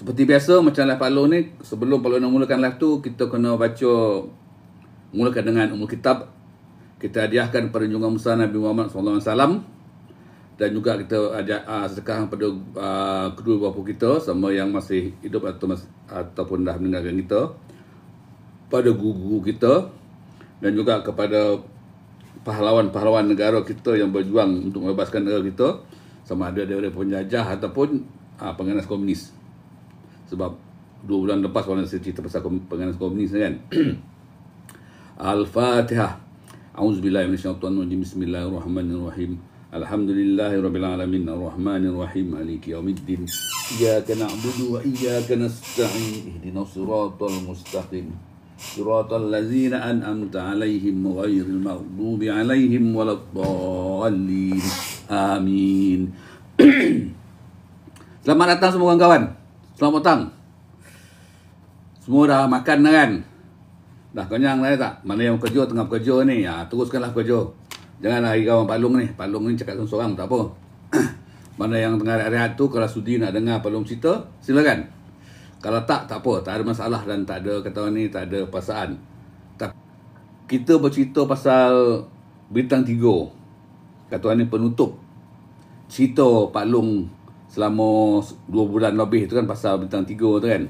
Seperti biasa macam live Pak Long ni, sebelum Pak Long nak mulakan live tu, kita kena mulakan dengan Ummul Kitab. Kita hadiahkan pada junjungan besar Nabi Muhammad SAW, dan juga kita sedekah pada kedua bapa kita sama yang masih hidup ataupun dah meninggalkan kita, pada guru-guru kita, dan juga kepada pahlawan-pahlawan negara kita yang berjuang untuk membebaskan negara kita, sama ada daripada penjajah ataupun pengganas komunis. Sebab 2 bulan lepas orang saya cerita pasal pengganas komunis kan. Al-Fatihah. A'udzubillahi minasyaitonir rajim. Bismillahirrahmanirrahim. Alhamdulillahirabbil alamin arrahmanir rahim maliki yaumiddin. Iyyaka na'budu wa iyyaka nasta'in. Ihdinas siratal mustaqim. Siratal ladzina an'amta 'alaihim ghairil maghdubi 'alaihim waladdallin. Amin. Selamat datang semua kawan-kawan. Selamat petang. Semua dah makan dah kan? Dah kenyang dah tak? Mana yang kerja tengah bekerja ni, teruskanlah bekerja. Janganlah hari kawan Pak Long ni. Pak Long ni cakap seorang tak apa. Mana yang tengah rehat tu, kalau sudi nak dengar Pak Long cerita, silakan. Kalau tak apa. Tak ada masalah dan tak ada kata ni, tak ada perasaan. Kita bercerita pasal Bintang 3. Kata ni penutup cerita Pak Long selama 2 bulan lebih tu kan, pasal Bintang 3 tu kan.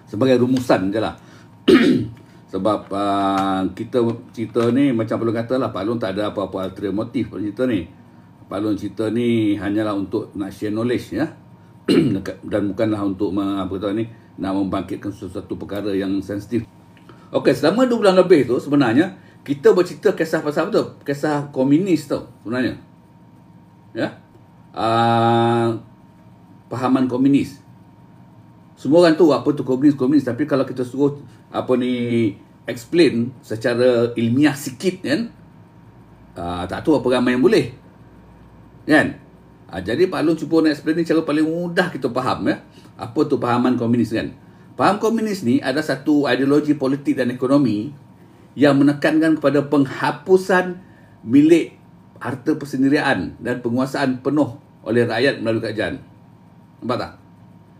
Sebagai rumusan je lah. Sebab kita cerita ni macam Pak Long kata lah, Pak Long tak ada apa-apa ulterior motif pada cerita ni. Pak Long cerita ni hanyalah untuk nak share knowledge ya. Dan bukanlah untuk nak membangkitkan sesuatu perkara yang sensitif. Okey, selama 2 bulan lebih tu sebenarnya kita bercerita kisah pasal apa tu? Kisah komunis tu sebenarnya. Ya. Pahaman komunis. Semua orang tahu apa tu komunis, tapi kalau kita suruh explain secara ilmiah sikit kan, tak tahu apa ramai yang boleh kan. Jadi Pak Long cuba nak explain ni cara paling mudah kita faham ya. Apa tu pahaman komunis kan? Paham komunis ni ada satu ideologi politik dan ekonomi yang menekankan kepada penghapusan milik harta persendirian dan penguasaan penuh oleh rakyat melalui kerajaan. Nampak tak?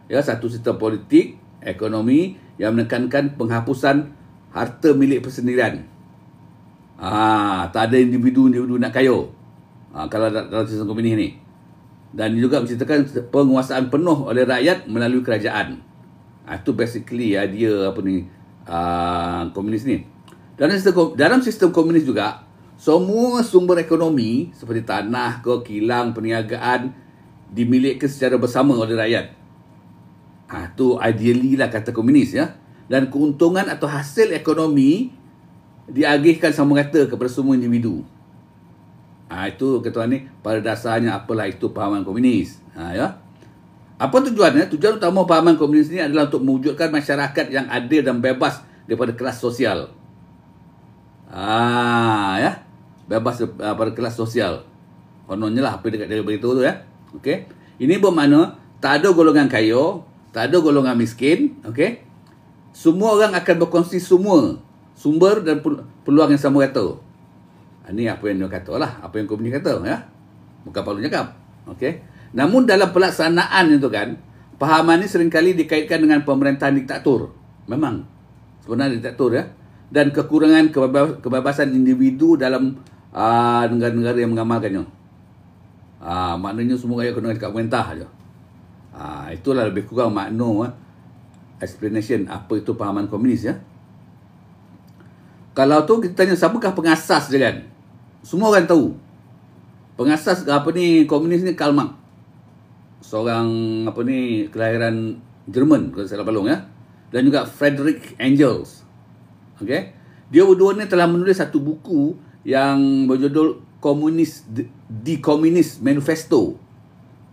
Ya, satu sistem politik, ekonomi yang menekankan penghapusan harta milik persendirian. Tak ada individu nak kaya. Kalau dalam sistem komunis ni. Dan juga menceritakan penguasaan penuh oleh rakyat melalui kerajaan. Itu basically idea komunis ni. Dalam sistem komunis juga, semua sumber ekonomi seperti tanah, kilang, perniagaan dimiliki secara bersama oleh rakyat. Itu ideally lah kata komunis ya. Dan keuntungan atau hasil ekonomi diagihkan sama rata kepada semua individu. Itu kata ni pada dasarnya apalah itu pahaman komunis. Ya. Apa tujuannya? Tujuan utama pahaman komunis ni adalah untuk mewujudkan masyarakat yang adil dan bebas daripada kelas sosial. Ya. Bebas pada kelas sosial. Kononnya lah apa dekat dia beritahu tu ya. Okey. Ini bermakna tak ada golongan kaya, tak ada golongan miskin, okey. Semua orang akan berkongsi semua sumber dan peluang yang sama rata. Ini apa yang dia kata lah, apa yang komunis kata ya. Bukan Pak Long cakap. Okey. Namun dalam pelaksanaan itu kan, pahaman ini seringkali dikaitkan dengan pemerintahan diktator. Memang sebenarnya diktator ya. Dan kekurangan kebebasan individu dalam negara-negara yang mengamalkannya. Maknanya semua rakyat kena dekat pemerintah saja. Itulah lebih kurang makna explanation apa itu pahaman komunis ya. Kalau tu kita tanya siapakah pengasas dia kan? Semua orang tahu. Pengasas komunis ni Karl Marx. Seorang kelahiran Jerman kalau saya Pak Long ya. Dan juga Friedrich Engels. Okey. Dia berdua ni telah menulis satu buku yang berjudul The Communist Manifesto.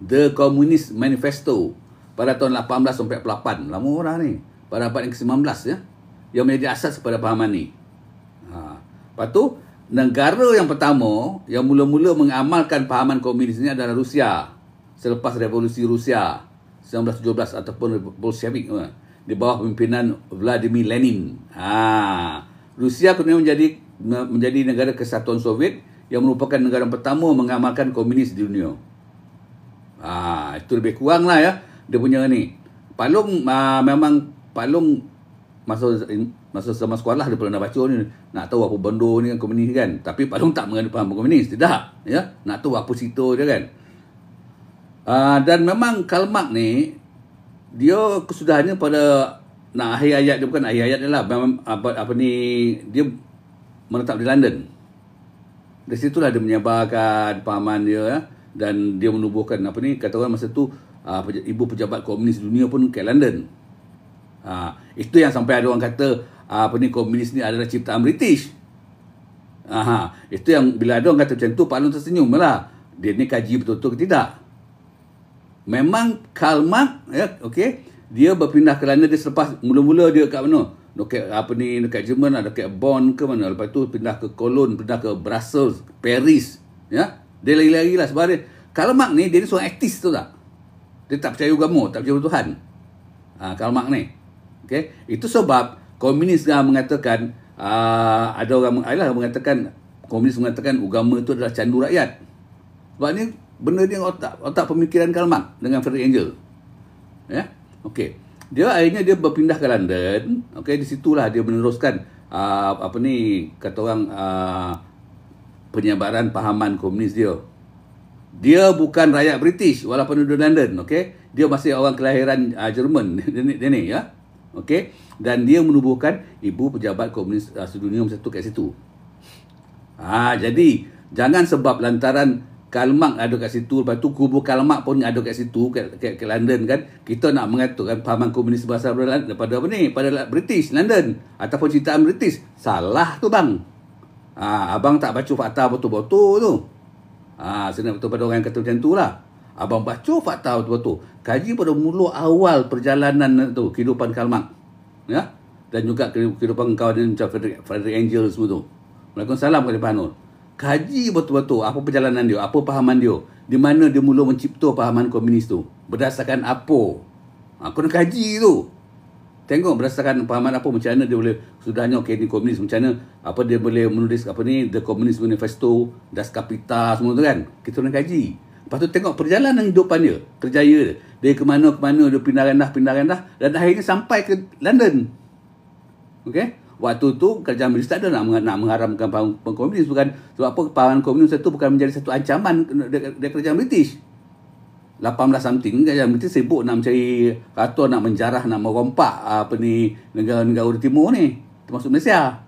The Communist Manifesto pada tahun 1848. Lama orang ni. Pada abad yang ke-19 ya. Yang menjadi asas kepada pahaman ni. Lepas tu, negara yang pertama yang mula-mula mengamalkan pahaman komunis ni adalah Rusia. Selepas revolusi Rusia 1917 ataupun Bolshevik di bawah pimpinan Vladimir Lenin. Rusia kemudian menjadi negara kesatuan Soviet yang merupakan negara pertama mengamalkan komunis di dunia. Itu lebih kurang lah ya dia punya ni. Palung memang Palung masa zaman sekolah dia pernah baca ni, nak tahu apa benda ni kan, komunis kan. Tapi Palung tak mengenal faham komunis, tidak, ya. Nak tahu apa cerita dia kan. Dan memang Karl Marx ni dia kesudahannya pada nak akhir hayat dia, bukan akhir hayat dia lah, memang apa ni, dia menetap di London. Dari situlah dia menyebarkan pahaman dia, ya. Dan dia menubuhkan apa ni, kata orang masa tu ibu pejabat komunis dunia pun ke London. Itu yang sampai ada orang kata apa ni, komunis ni adalah ciptaan British. Itu yang bila ada orang kata macam tu, Pak Long tersenyum lah. Dia ni kaji betul-betul ke tidak? Memang Karl Marx, ya, okey, dia berpindah ke London. Dia selepas mula-mula dia kat mana? Dekat apa ni, dekat Jerman, dekat Bonn ke mana. Lepas tu pindah ke Cologne, pindah ke Brussels, Paris, ya. Dia lari-lari lah sebab dia. Karl Marx ni dia ni seorang aktis, tu tak? Dia tak percaya agama, tak percaya Tuhan. Karl Marx ni. Okey, itu sebab komunis mengatakan ada orang mengatakan, komunis mengatakan agama itu adalah candu rakyat. Sebab ni benda dia otak pemikiran Karl Marx dengan Friedrich Engels. Ya. Okey. Dia akhirnya dia berpindah ke London. Okey, di situlah dia meneruskan apa ni, kata orang penyebaran pahaman komunis dia. Dia bukan rakyat British walaupun duduk London, okey. Dia masih orang kelahiran Jerman dia ni, ya. Okey, dan dia menubuhkan ibu pejabat komunis sedunia masa tu kat situ. Jadi jangan sebab lantaran Karl Marx ada kat situ, lepas tu kubu Karl Marx pun ada kat situ, kat London kan, kita nak mengatakan pahaman komunis berasal daripada apa ni, pada British London ataupun ciptaan British. Salah tu bang. Abang tak baca fakta betul-betul tu. Senang betul pada orang yang kata macam tu lah. Abang baca fakta betul-betul. Kaji pada mula awal perjalanan tu, kehidupan Karl Marx, ya, dan juga kehidupan kawan macam Friedrich Engels semua tu. Waalaikumsalam kepada Pak Nur. Kaji betul-betul apa perjalanan dia, apa pahaman dia, di mana dia mula mencipta pahaman komunis tu, berdasarkan apa. Kena kaji tu. Tengok berdasarkan pahaman apa, macam mana dia boleh, sudahnya okey ni komunis, macam mana apa dia boleh menulis apa ni, The Communist Manifesto, Das Kapital semua tu kan. Kita kena kaji. Lepas tu tengok perjalanan hidupan dia, kerjaya dia. Dia ke mana-mana, dia pindah rendah, dan akhirnya sampai ke London. Okey? Waktu tu kerajaan British tak ada nak mengharamkan pahaman komunis, bukan sebab apa, pahaman komunis itu bukan menjadi satu ancaman dari kerajaan British. 18 something kerajaan British sibuk nak mencari atau nak menjarah, nak merompak apa ni negara-negara timur ni, termasuk Malaysia.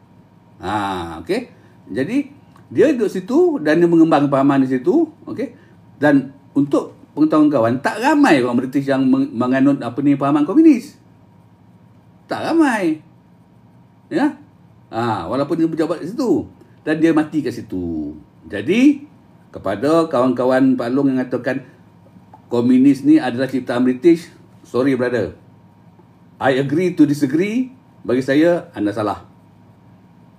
Okey. Jadi dia duduk situ dan dia mengembang pahaman di situ, okey. Dan untuk pengetahuan kawan, tak ramai orang British yang menganut apa ni pahaman komunis. Tak ramai. Ya. Walaupun dia berjabat di situ dan dia mati kat situ. Jadi kepada kawan-kawan Pak Long yang mengatakan komunis ni adalah ciptaan British, sorry brother, I agree to disagree. Bagi saya anda salah.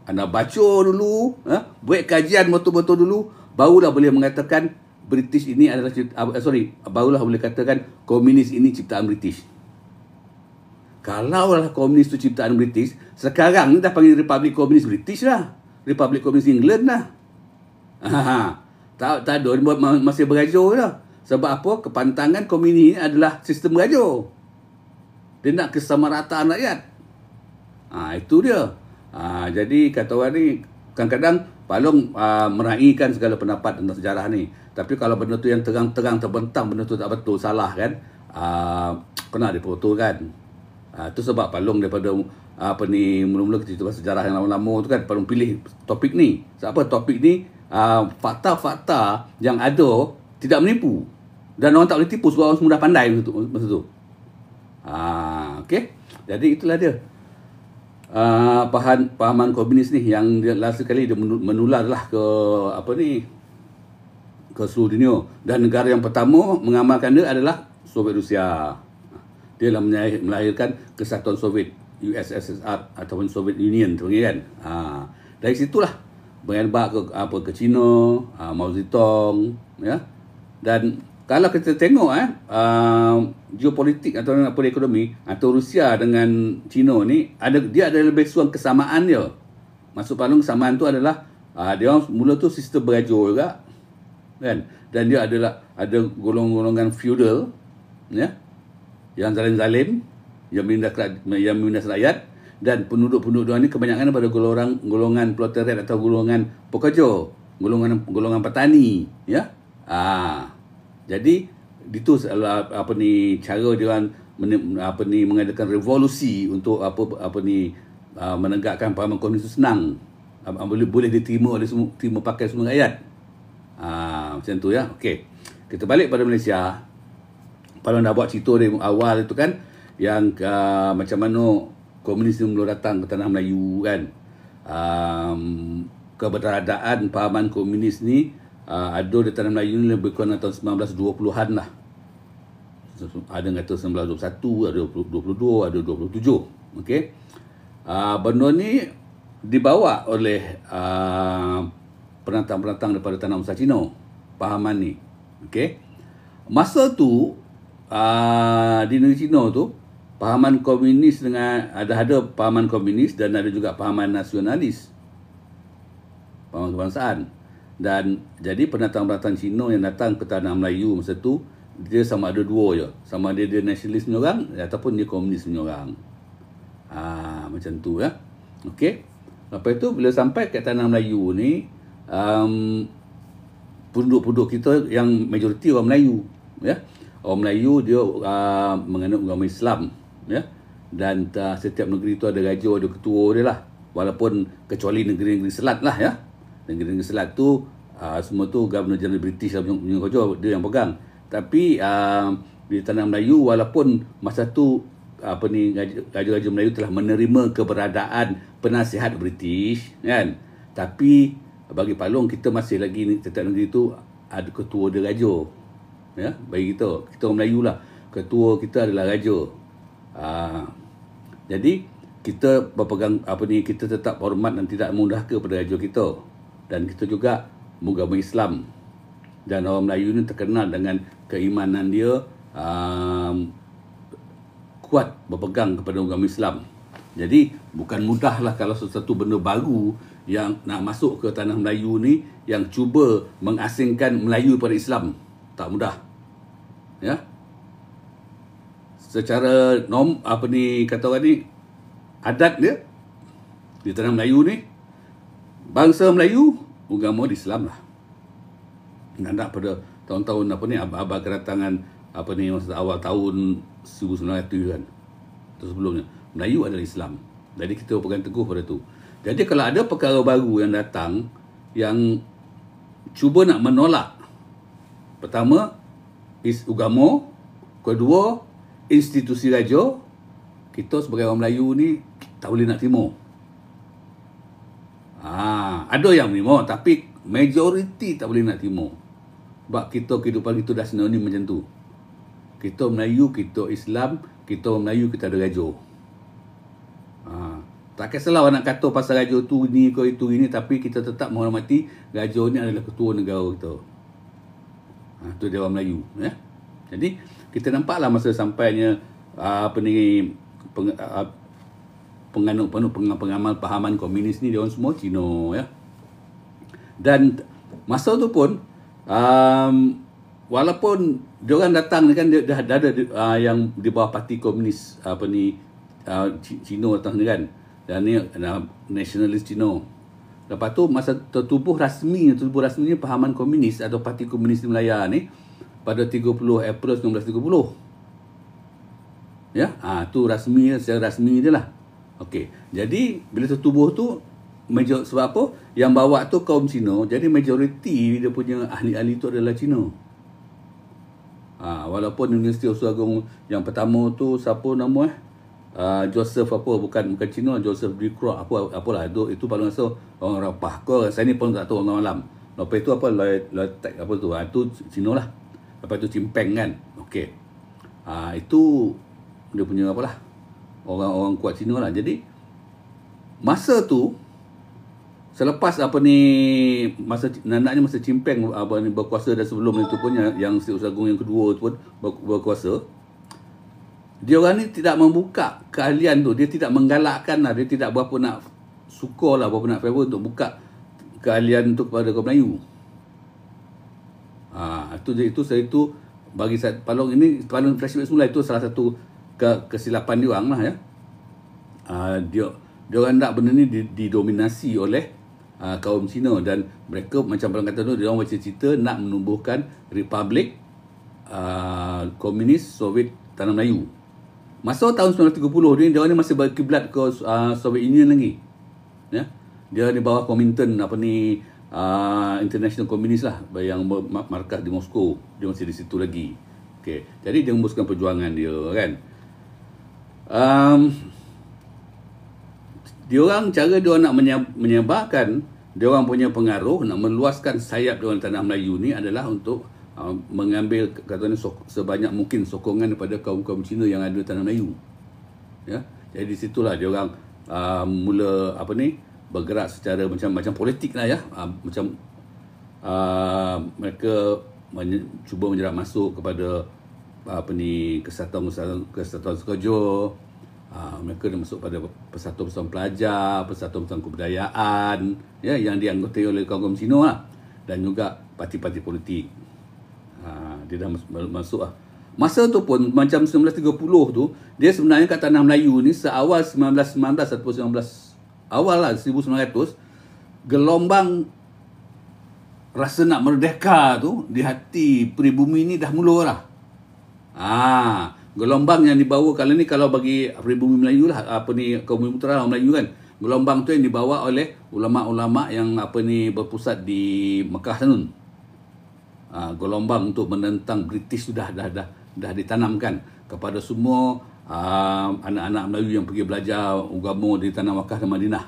Anda baca dulu, buat kajian betul-betul dulu, barulah boleh mengatakan British ini adalah barulah boleh katakan komunis ini ciptaan British. Kalaulah komunis itu ciptaan British, sekarang ni dah panggil Republik Komunis British lah. Republik Komunis England lah. Tak ada, masih berajo lah. Sebab apa? Kepantangan komunis ini adalah sistem berajo. Dia nak kesamarataan rakyat. Itu dia. Jadi kata orang ni, kadang-kadang Pak Long meraihkan segala pendapat tentang sejarah ni. Tapi kalau benda tu yang terang-terang terbentang, benda tu tak betul, salah kan, kena dipotongkan. Itu sebab Pak Long daripada apa ni, mula-mula kita cerita sejarah yang lama-lama tu kan, Pak Long pilih topik ni. Sebab apa? Topik ni fakta-fakta yang ada tidak menipu. Dan orang tak boleh tipu sebab orang semua dah pandai masa tu. Okey. Jadi itulah dia. Pahaman komunis ni yang last sekali dia menularlah ke apa ni, ke seluruh dunia. Dan negara yang pertama mengamalkan dia adalah Soviet Rusia. Dia lah melahirkan Kesatuan Soviet, USSR ataupun Soviet Union tu kan. Dari situlah berbalik ke China, Mao Zedong, ya. Dan kalau kita tengok geopolitik atau ekonomi atau Rusia dengan China ni, dia ada lebih kurang kesamaan dia. Maksud Pak Long kesamaan tu adalah dia orang mula tu sistem berajo juga kan, dan dia ada golongan-golongan feudal, ya. yang zalim-zalim, yang menindas rakyat, dan penduduk-penduduk ini kebanyakan pada golongan proletariat atau golongan pekerja, golongan petani, ya. Jadi itu cara dia orang mengadakan revolusi untuk menegakkan pahaman komunis itu senang. Boleh diterima oleh terima pakai semua rakyat. Macam tu, ya. Okey. Kita balik pada Malaysia. Kalau nak buat cerita dari awal itu kan, yang macam mana komunis mula datang ke tanah Melayu kan. Keberadaan pahaman komunis ni ada di tanah Melayu ni lebih kurang tahun 1920-an lah. Ada yang kata 1921, ada 22, ada 27. Okey. Benda ni dibawa oleh penantang-penantang daripada tanah Musa Cina, pahaman ni. Okey. Masa tu di negeri Cina tu, pahaman komunis dengan ada pahaman komunis dan ada juga pahaman nasionalis, pahaman kebangsaan. Dan jadi penantang-penantang Cina yang datang ke tanah Melayu masa tu, dia sama ada dua je, sama ada dia nasionalis punya orang ataupun dia komunis punya orang. Macam tu, ya. Okey. Lepas tu bila sampai ke tanah Melayu ni, penduduk-penduduk kita yang majoriti orang Melayu, ya. Orang Melayu dia menganut agama Islam, ya. Dan setiap negeri tu ada raja, ada ketua dia lah. Walaupun kecuali negeri-negeri Selat lah, ya. Negeri-negeri Selat tu semua tu Governor General British punya kerja, dia yang pegang. Tapi di tanah Melayu, walaupun masa tu raja-raja Melayu telah menerima keberadaan penasihat British, kan, tapi bagi Palong kita masih lagi setiap negeri tu ada ketua dia raja, ya. Bagi kita orang Melayu lah, ketua kita adalah raja. Jadi kita berpegang kita tetap hormat dan tidak mendurhaka kepada raja kita, dan kita juga beragama Islam. Dan orang Melayu ni terkenal dengan keimanan dia kuat berpegang kepada agama Islam. Jadi bukan mudahlah kalau sesuatu benda baru yang nak masuk ke tanah Melayu ni, yang cuba mengasingkan Melayu pada Islam. Tak mudah, ya. Secara kata orang ni, adat dia di tanah Melayu ni, bangsa Melayu agama di Islam lah. Nak pada tahun-tahun abad kedatangan masa awal tahun 1900 kan, atau sebelumnya, Melayu adalah Islam. Jadi kita pegang teguh pada tu. Jadi kalau ada perkara baru yang datang yang cuba nak menolak, pertama agama, kedua institusi raja, kita sebagai orang Melayu ni tak boleh nak terima. Ada yang terima, tapi majoriti tak boleh nak terima. Sebab kehidupan kita dah sinonim macam tu. Kita Melayu, kita Islam, kita orang Melayu, kita ada raja. Tak kisahlah orang nak kata pasal raja tu ni ke itu ini, tapi kita tetap menghormati raja ni adalah ketua negara kita. Tu dia orang Melayu, ya. Jadi kita nampaklah masa sampainya pengamal pahaman komunis ni, dia orang semua Cina, ya. Dan masa tu pun walaupun dia orang datang ni kan, dia dah ada yang di bawah parti komunis Cina datang ni kan, dan ni nasionalis Cina. Lepas tu masa tertubuh rasminya pahaman komunis atau parti komunis di Melaya ni pada 30 April 1930. Ya, tu secara rasmi dia lah. Okey. Jadi bila tertubuh tu, sebab apa? Yang bawa tu kaum Cina, jadi majoriti dia punya ahli-ahli tu adalah Cina. Walaupun Universiti Usul Agong yang pertama tu siapa nama Joseph bukan Cina, Joseph Dicro apalah itu paling rasa orang Rapah ke, saya ni pun tak tahu orang malam. Lepas itu Loitek tu Cina lah. Lepas tu Cimpeng kan. Okey. Itu dia punya orang kuat Cina lah. Jadi masa tu, selepas masa Cimpeng berkuasa, dan sebelum itu pun yang Sri Usagung yang kedua tu pun berkuasa, dia orang ni tidak membuka keahlian tu, dia tidak menggalakkan lah, dia tidak berapa nak suka lah, berapa nak favor untuk buka keahlian tu kepada kaum Melayu. Itu bagi saya Palong flashback semula itu salah satu kesilapan dia orang lah ya. Dia orang nak benda ni didominasi oleh kaum Cina, dan mereka macam Palong kata tu, dia orang baca cerita nak menubuhkan Republik Komunis Soviet Tanah Melayu. Masa tahun 1930 dia orang ni masih berkiblat ke Soviet Union lagi. Ya. Dia di bawah Komintern International Communist lah, yang markas di Moskow. Dia masih di situ lagi. Okey. Jadi dia membuskan perjuangan dia kan. Cara dia nak menyebarkan dia orang punya pengaruh, nak meluaskan sayap dia orang tanah Melayu ni adalah untuk mengambil katanya sebanyak mungkin sokongan daripada kaum-kaum Cina yang ada di tanah Melayu. Ya. Jadi di situlah dia orang mula bergerak secara macam politik lah ya. Mereka cuba menjerat masuk kepada kesatuan sekerja. Mereka dah masuk pada persatuan pelajar, persatuan kebudayaan ya, yang dianggotai oleh kaum-kaum Cina lah, dan juga parti-parti politik. Dia dah masuk lah. Masa tu pun macam 1930 tu, dia sebenarnya kat tanah Melayu ni seawal 1919 ataupun 1900 gelombang rasa nak merdeka tu di hati pribumi ni dah mula lah. Gelombang yang dibawa kali ni, kalau bagi pribumi Melayu lah, kaum utara Melayu kan, gelombang tu yang dibawa oleh ulama-ulama yang berpusat di Mekah sana. Gelombang untuk menentang British sudah ditanamkan kepada semua anak-anak Melayu yang pergi belajar agama di tanah Makkah dan Madinah.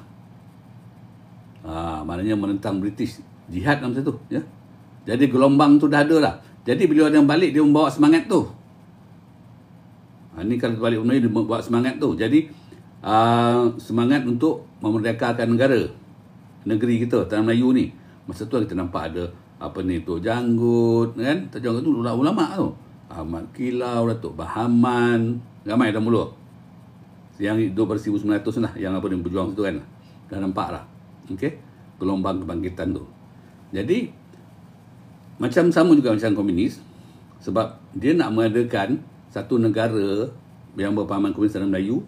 Maknanya menentang British, jihad masa tu ya. Jadi gelombang tu dah ada lah. Jadi bila orang balik, dia membawa semangat tu. Ni kalau balik Melayu, dia membawa semangat tu. Jadi semangat untuk memerdekakan negeri kita, tanah Melayu ni. Masa tu kita nampak ada Tok Janggut kan. Tok Janggut tu ulama tu, Ahmad Kilau, Datuk Bahaman, ramai dah mula. Yang hidup pada 1900 lah, yang berjuang situ kan. Dah nampak lah. Okey, gelombang kebangkitan tu. Jadi macam sama juga macam komunis, sebab dia nak mengadakan satu negara yang berpahaman komunis tanah Melayu.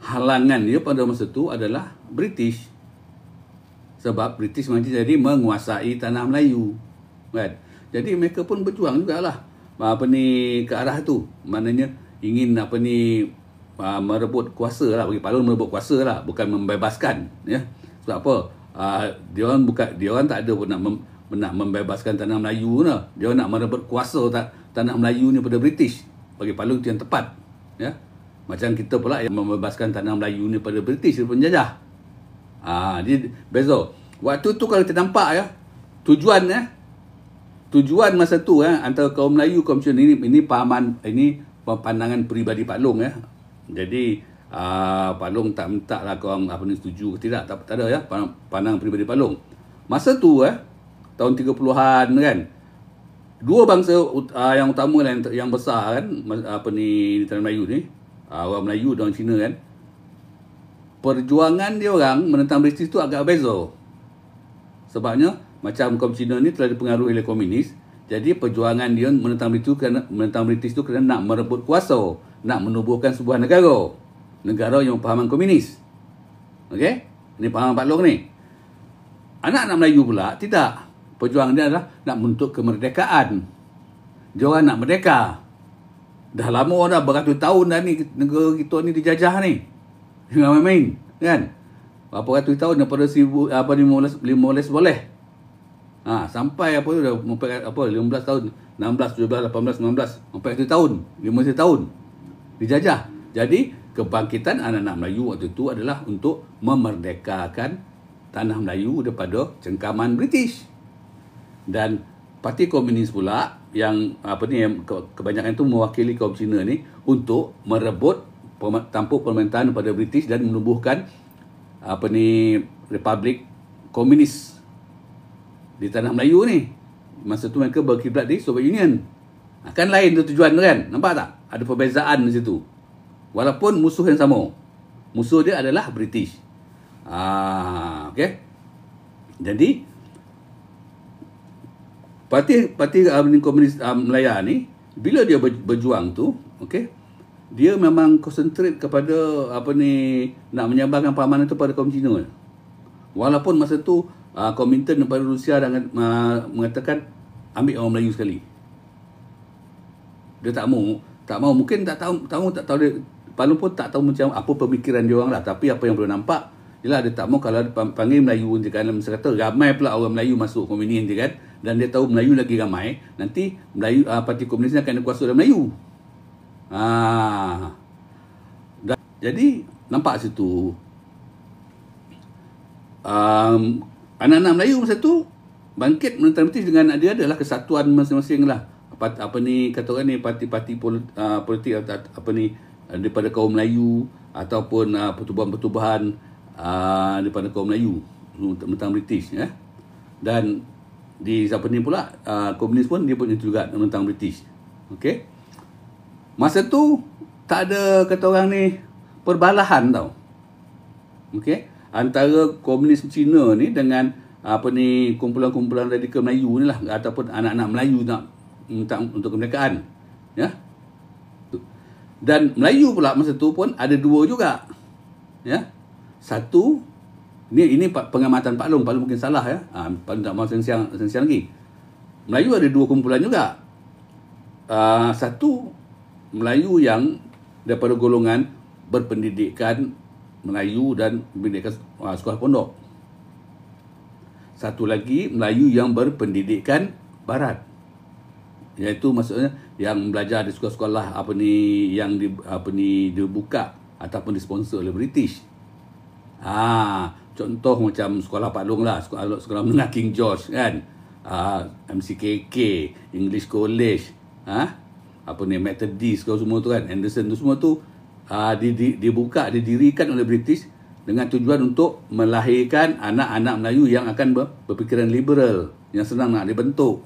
Halangan dia pada masa tu adalah British. Sebab British macam jadi menguasai tanah Melayu kan. Jadi mereka pun berjuang jugalah ke arah tu. Maknanya ingin merebut kuasa lah, bagi Palung merebut kuasa lah, bukan membebaskan ya. Sebab apa? Dia orang tak ada pun nak membebaskan tanah Melayu lah. Dia orang nak merebut kuasa tanah Melayu ni pada British. Bagi Palung itu yang tepat ya. Macam kita pula yang membebaskan tanah Melayu ni pada British, penjajah. Dia beza. Waktu tu kalau kita nampak ya, tujuan masa tu antara kaum Melayu, kaum Cina ini pahaman, ini pandangan peribadi Pak Long ya. Jadi Pak Long tak minta lah korang setuju ke tidak, tak ada ya, pandangan peribadi Pak Long. Masa tu tahun 30-an kan, dua bangsa yang utama yang besar kan, di tanah Melayu ni, orang Melayu dan orang Cina kan, perjuangan dia orang menentang British tu agak beza. Sebabnya macam kaum Cina ni telah dipengaruhi oleh komunis, jadi perjuangan dia menentang British tu kerana nak merebut kuasa, nak menubuhkan sebuah negara yang pahaman komunis. Okey? Ini pahaman Pak Long ni. Anak-anak Melayu pula tidak. Perjuangan dia adalah nak menuntut kemerdekaan. Dia orang nak merdeka. Dah lama dah, beratus tahun dah ni negara kita ni dijajah ni. Jangan main-main kan. Berapa ratus tahun daripada 15 boleh. Sampai dah 15 tahun, 16, 17, 18, 19, 40 tahun, 50 tahun dijajah. Jadi kebangkitan anak-anak Melayu waktu itu adalah untuk memerdekakan tanah Melayu daripada cengkaman British. Dan parti komunis pula yang yang kebanyakan itu mewakili kaum Cina ni untuk merebut tampuk pemerintahan pada British dan menubuhkan Republik Komunis di tanah Melayu ni. Masa tu mereka berkiblat di Soviet Union. Kan lain tu tujuan tu kan. Nampak tak? Ada perbezaan di situ. Walaupun musuh yang sama. Musuh dia adalah British. Okey. Jadi parti Komunis Melaya ni, bila dia berjuang tu, okey, dia memang konsentrate kepada nak menyabarkan pahaman itu pada kaum Cina. Walaupun masa tu Kuomintern daripada Rusia mengatakan ambil orang Melayu sekali. Dia tak mau mungkin tak tahu dia, Palung pun tak tahu macam apa pemikiran dia orang lah, tapi apa yang boleh nampak ialah dia tak mau kalau panggil Melayu je kan, masa kata ramai pula orang Melayu masuk komunis je kan, dan dia tahu Melayu lagi ramai, nanti Melayu parti komunis ni akan dikuasai oleh Melayu. Jadi nampak situ anak-anak Melayu masa tu bangkit menentang British dengan dia adalah kesatuan masing-masing lah. Kata orang ni parti-parti politik daripada kaum Melayu ataupun pertubuhan-pertubuhan daripada kaum Melayu menentang British ya. Dan di ni pula komunis pun dia pun juga menentang British. Okey. Masa tu tak ada kata orang ni perbalahan tau. Okey, antara komunis Cina ni dengan kumpulan-kumpulan radikal Melayu ni lah, ataupun anak-anak Melayu nak minta untuk kemerdekaan ya. Dan Melayu pula masa tu pun ada dua juga ya. Satu ini pengamatan Pak Long mungkin salah ya. Pak Long tak mahu siang lagi. Melayu ada dua kumpulan juga. Satu Melayu yang daripada golongan berpendidikan Melayu dan pendidikan sekolah pondok. Satu lagi Melayu yang berpendidikan Barat, iaitu maksudnya yang belajar di sekolah-sekolah yang dibuka ataupun disponsor oleh British. Contoh macam sekolah Pak Long lah, sekolah menengah King George kan, MCKK, English College, Methodist kau semua tu kan, Anderson tu semua tu didirikan oleh British dengan tujuan untuk melahirkan anak-anak Melayu yang akan berfikiran liberal, yang senang nak dibentuk.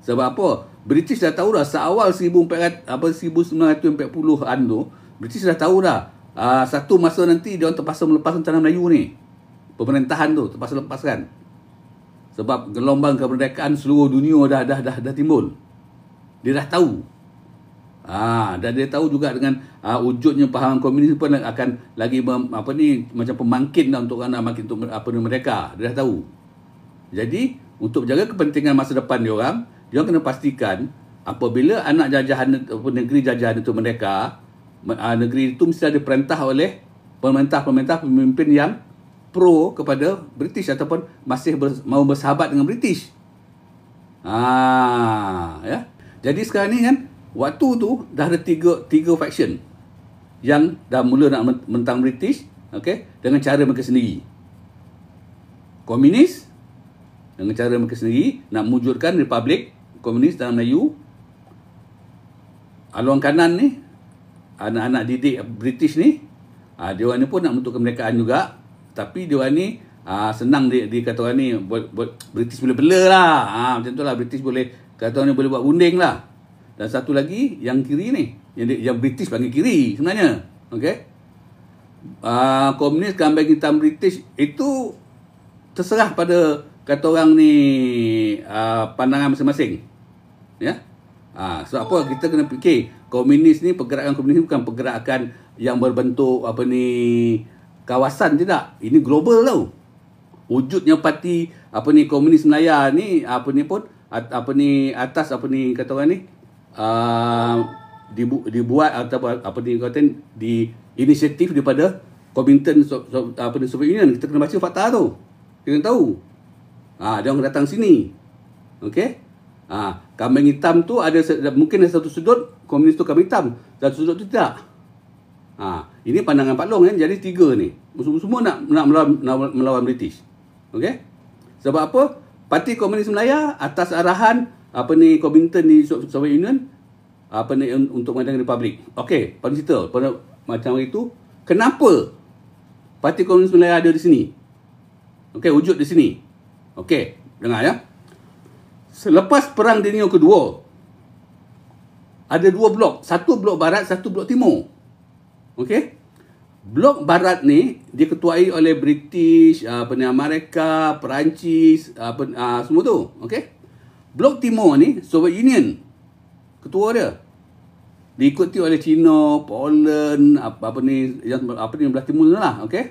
Sebab apa? British dah tahu dah seawal 1940-an tu, British dah tahu dah satu masa nanti dia orang terpaksa melepaskan tanah Melayu ni. Pemerintahan tu terpaksa lepaskan. Sebab gelombang kemerdekaan seluruh dunia dah timbul. Dia dah tahu. Dan dia tahu juga dengan wujudnya pahaman komunis pun akan lagi macam pembangkit lah untuk bangkit untuk mereka. Dia dah tahu. Jadi untuk menjaga kepentingan masa depan dia orang kena pastikan apabila anak jajahan negeri jajahan itu mereka, negeri itu mesti ada perintah oleh pemerintah pemimpin yang pro kepada British ataupun masih mau bersahabat dengan British. Ya. Jadi sekarang ni kan, waktu tu dah ada tiga faction yang dah mula nak mentang British, okey, dengan cara mereka sendiri. Komunis dengan cara mereka sendiri nak mewujudkan republik komunis dalam Melayu. Haluan kanan ni, anak-anak didik British ni, dia orang ni pun nak bentuk kemerdekaan juga, tapi dia orang ni senang di kata orang ni British boleh bela lah. Macam tu lah, British boleh kata orang ni boleh buat unding lah. Dan satu lagi yang kiri ni, yang British panggil kiri sebenarnya. Okey. Komunis kambing hitam British itu terserah pada kata orang ni pandangan masing-masing. Ya. Sebab apa kita kena fikir, komunis ni, pergerakan komunis ni bukan pergerakan yang berbentuk kawasan, tidak. Ini global tau. Wujudnya parti komunis Melaya ni pun atas kata orang ni dibuat atau di inisiatif daripada Kuomintern Soviet Union. Kita kena baca fakta tu. Kita kena tahu. Dia orang datang sini. Okey? Kambing hitam tu mungkin ada satu sudut komunis tu kambing hitam, satu sudut tu tidak. Ini pandangan Pak Long kan. Jadi tiga ni. Semua nak melawan British. Okey? Sebab apa? Parti Komunis Melaya atas arahan Kuomintern di Soviet Union untuk mengadakan republik. Okey, pada cerita pada macam itu, kenapa Parti Komunis Melaya ada di sini? Okey, wujud di sini. Okey, dengar ya. Selepas Perang Dunia Kedua, ada dua blok. Satu blok barat, satu blok timur. Okey? Blok barat ni diketuai oleh British, Amerika, Perancis, semua tu. Okey? Blok Timur ni, Soviet Union, ketua dia. Diikuti oleh China, Poland, apa ni belah timur tu lah, okey.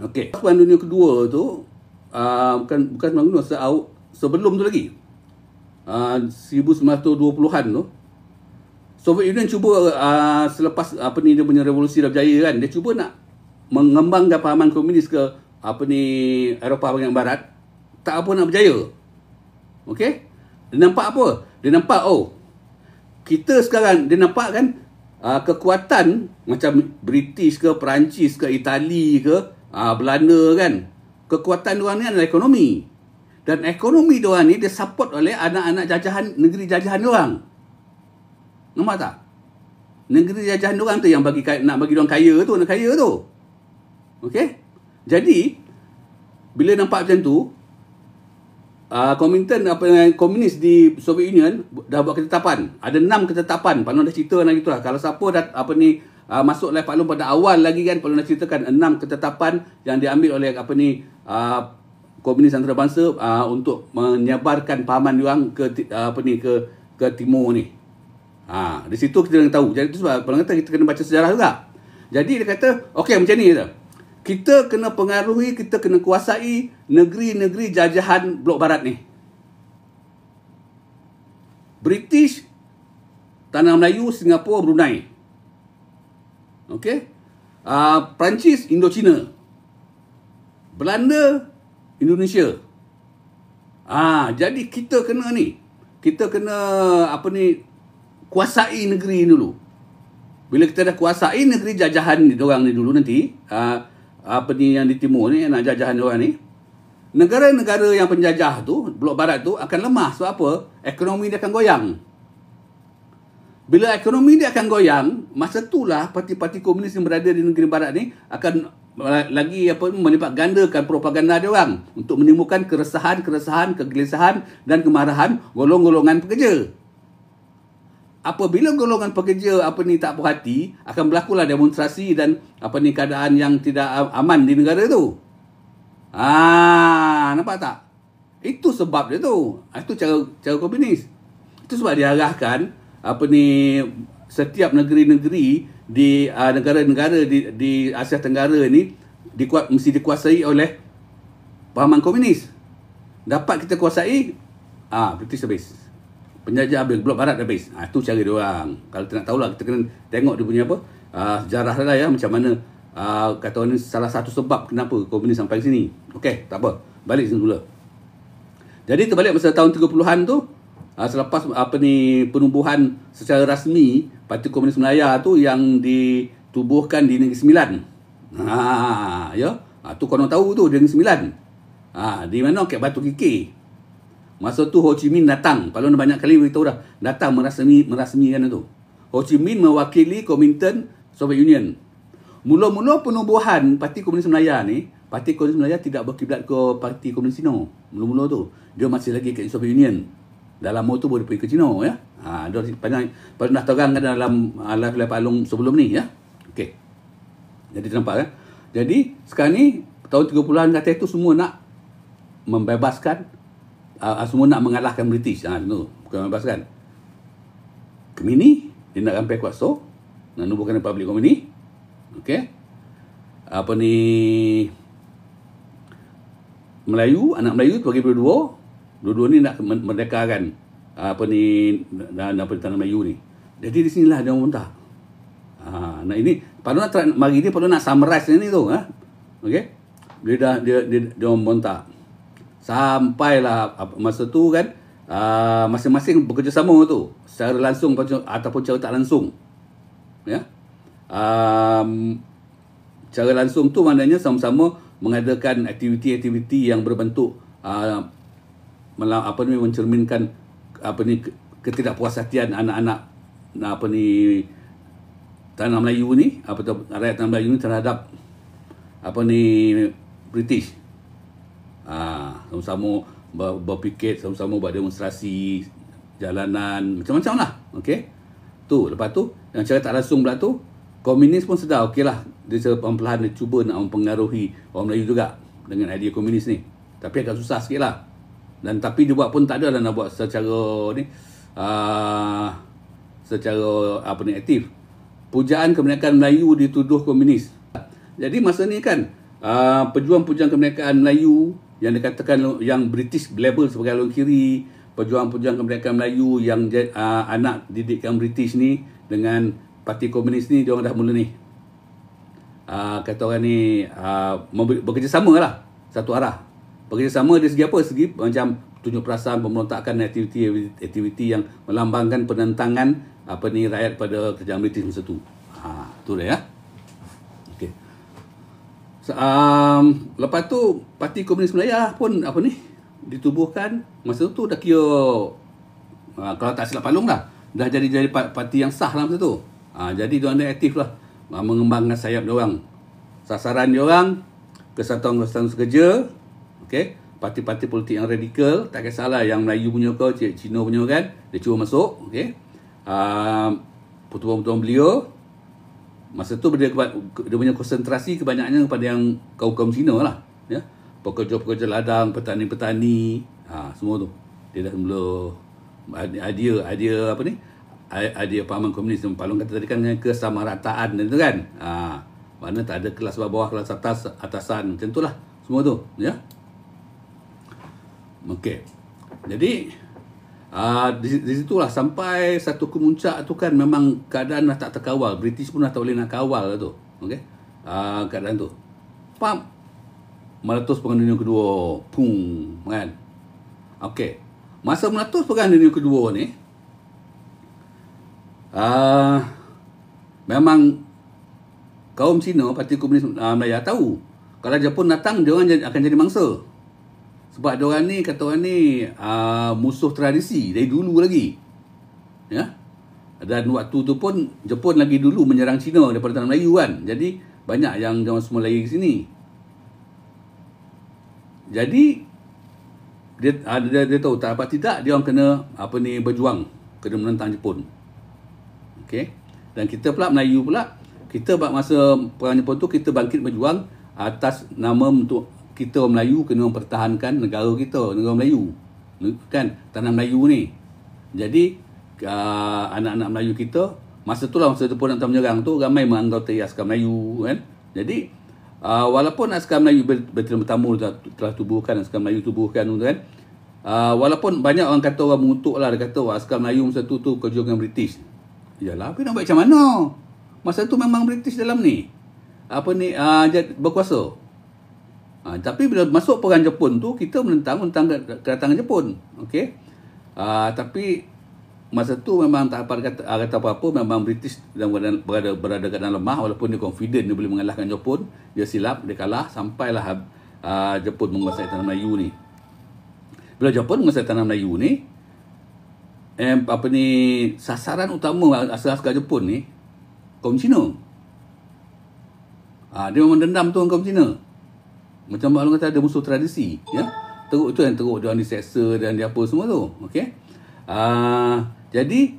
Okey. Perang Dunia Kedua tu bukan Perang Dunia sebelum tu lagi. 1920-an tu Soviet Union cuba selepas dia punya revolusi dah berjaya kan, dia cuba nak mengembangkan pahaman komunis ke Eropah bahagian barat, tak apa nak berjaya. Okey? Dia nampak apa? Dia nampak kita sekarang, dia nampak kan kekuatan macam British ke, Perancis ke, Itali ke, Belanda kan. Kekuatan diorang ni adalah ekonomi. Dan ekonomi diorang ni dia support oleh anak-anak jajahan, negeri jajahan diorang. Nampak tak? Negeri jajahan diorang tu yang nak bagi diorang kaya tu, nak kaya tu. Okey? Jadi, bila nampak macam tu, komunis di Soviet Union dah buat ketetapan. Ada 6 ketetapan. Pak Long dah cerita lagi tu lah. Kalau siapa dah masuk live Pak Long pada awal lagi kan, Pak Long dah ceritakan 6 ketetapan yang diambil oleh komunis antarabangsa untuk menyebarkan pahaman diorang ke timur ni. Di situ kita kena tahu. Jadi itu sebab Pak Long kata kita kena baca sejarah juga. Jadi dia kata, okey macam ni kata. Kita kena pengaruhi, kita kena kuasai negeri-negeri jajahan blok barat ni. British, Tanah Melayu, Singapura, Brunei. Okey? Perancis, Indochina. Belanda, Indonesia. Jadi kita kena ni. Kita kena kuasai negeri ni dulu. Bila kita dah kuasai negeri jajahan ni diorang ni dulu nanti, yang di timur ni, nak jajahan diorang ni, negara-negara yang penjajah tu, blok barat tu akan lemah. Sebab apa? Ekonomi dia akan goyang. Bila ekonomi dia akan goyang, masa itulah parti-parti komunis yang berada di negeri barat ni akan lagi melipat gandakan propaganda dia orang untuk menimbulkan keresahan, kegelisahan dan kemarahan golongan-golongan pekerja. Apabila golongan pekerja tak puas hati, akan berlakulah demonstrasi dan keadaan yang tidak aman di negara tu. Nampak tak? Itu sebab dia tu. Itu cara komunis. Itu sebab dia arahkan setiap negeri-negeri di negara-negara di Asia Tenggara ni mesti dikuasai oleh pahaman komunis. Dapat kita kuasai, British habis. Penjajah habis, blok barat habis. Itu cara dia orang. Kalau kita nak tahulah, kita kena tengok dia punya sejarah lah ya, macam mana kata orang ni salah satu sebab kenapa komunis sampai sini. Okey, tak apa. Balik sini dulu. Jadi terbalik masa tahun 30-an tu, selepas penubuhan secara rasmi Parti Komunis Melaya tu yang ditubuhkan di Negeri Sembilan. Ya. Tu korang tahu tu Negeri Sembilan. Di mana kat Batu Kikir. Masa tu Ho Chi Minh datang. Pak Long banyak kali beritahu dah. Datang merasmikan itu. Ho Chi Minh mewakili Kuomintang Soviet Union. Mula-mula penubuhan Parti Komunis Melaya ni, Parti Komunis Melaya tidak berkiblat ke Parti Komunis Cina. Mula-mula tu. Dia masih lagi kat Soviet Union. Dah lama tu baru pergi ke Cina ya. Dia pernah terang dalam live Pak Long sebelum ni ya. Okey. Jadi nampak kan? Jadi sekarang ni tahun 30-an kata itu semua nak membebaskan, semua nak mengalahkan British. Tu bukan membebaskan. Gemini dia nak rampai kuasa, nak nubuhkan Republik Komuni. Okey. Melayu, anak Melayu tu bagi dua-dua. Dua-dua ni nak merdekakan Tanah Melayu ni. Jadi di sinilah dia muntah. Nah ini Pak Long mari dia nak summarize ni tu, Okey. Dia muntah. Sampailah masa tu kan, masing-masing bekerjasama tu secara langsung ataupun cara tak langsung. Ya. Cara langsung tu maknanya sama-sama mengadakan aktiviti-aktiviti yang berbentuk mencerminkan ketidakpuashatian anak-anak Tanah Melayu ni, rakyat Tanah Melayu ni terhadap British. Sama-sama berpiket, sama-sama buat demonstrasi, jalanan, macam-macam lah. Okey. Tu, lepas tu, yang cara tak langsung pula tu, komunis pun sedar, okey lah. Dia secara perlahan-lahan dia cuba nak mempengaruhi orang Melayu juga dengan idea komunis ni. Tapi agak susah sikit lah. Dan tapi dia buat pun tak ada lah nak buat secara ni secara aktif. Pujaan kemerdekaan Melayu dituduh komunis. Jadi masa ni kan pejuang-pejuang kemerdekaan Melayu yang dikatakan yang British label sebagai haluan kiri, pejuang-pejuang kemerdekaan Melayu yang anak didikan British ni dengan parti komunis ni, dia orang dah mula ni kata orang ni bekerjasama lah, satu arah. Bekerjasama dari segi apa? Segi macam tunjuk perasaan, pemberontakan, aktiviti yang melambangkan penentangan rakyat pada kerajaan British masa tu. Tu dah ya. Okey. Lepas tu Parti Komunis Melayu pun ditubuhkan. Masa tu dah kira kalau tak silap Palung dah jadi parti yang sah lah masa tu. Jadi diorang dah aktif lah mengembangkan sayap diorang. Sasaran diorang Kesatuan Sekerja, okey, parti-parti politik yang radikal, tak kisahlah yang Melayu punya ke Cina punya kan, dia cuba masuk, okey. Pertubuhan beliau masa tu dia punya konsentrasi kebanyakannya kepada yang kaum-kaum Cina lah, ya. Pekerja-pekerja ladang, petani-petani, semua tu. Dia dah mula idea pahaman komunis. Palung kata tadi kan kesamarataan tu kan. Mana tak ada kelas bawah, kelas atas, atasan, macam tu lah semua tu, ya. Okey. Jadi di situlah sampai satu kemuncak tu kan, memang keadaan dah tak terkawal. British pun dah tak boleh nak kawal tu. Okey. Keadaan tu. Pam. Meletus Perang Dunia Kedua. Pung, kan. Okey. Masa meletus Perang Dunia Kedua ni, memang kaum Cina, Parti Komunis Melayu tahu kalau Jepun datang, dia orang akan jadi mangsa. Sebab dia orang ni, kata orang ni musuh tradisi dari dulu lagi. Ya. Dan waktu tu pun Jepun lagi dulu menyerang Cina daripada tanah Melayu kan. Jadi banyak yang dia orang semua lari ke sini. Jadi dia tahu tak apa tidak, dia orang kena berjuang, kena menentang Jepun. Okey. Dan kita pula Melayu pula, kita masa perang Jepun tu kita bangkit berjuang atas nama untuk kita Melayu kena mempertahankan negara kita, negara Melayu. Kan, tanah Melayu ni. Jadi anak-anak Melayu kita masa tu Jepun datang menyerang tu, ramai menganggota askar Melayu kan. Jadi walaupun askar Melayu bertamu telah tubuhkan, askar Melayu tubuhkan tu kan. Walaupun banyak orang kata, orang mengutuk lah, dia kata askar Melayu masa tu kerja dengan British. Yalah, tapi nak buat macam mana? Masa tu memang British dalam ni berkuasa. Tapi bila masuk perang Jepun tu, kita menentang kedatangan Jepun. Okey. Tapi masa tu memang tak kata apa-apa, memang British berada kat dalam lemah, walaupun dia confident dia boleh mengalahkan Jepun, dia silap, dia kalah, sampailah Jepun menguasai tanah Melayu ni. Bila Jepun menguasai tanah Melayu ni, sasaran utama askar-askar Jepun ni kaum Cina. Dia memang dendam tu kaum Cina. Macam Abang kata ada musuh tradisi, ya. Teruk tu yang teruk, dia orang diseksa dan dia apa semua tu. Okey. Jadi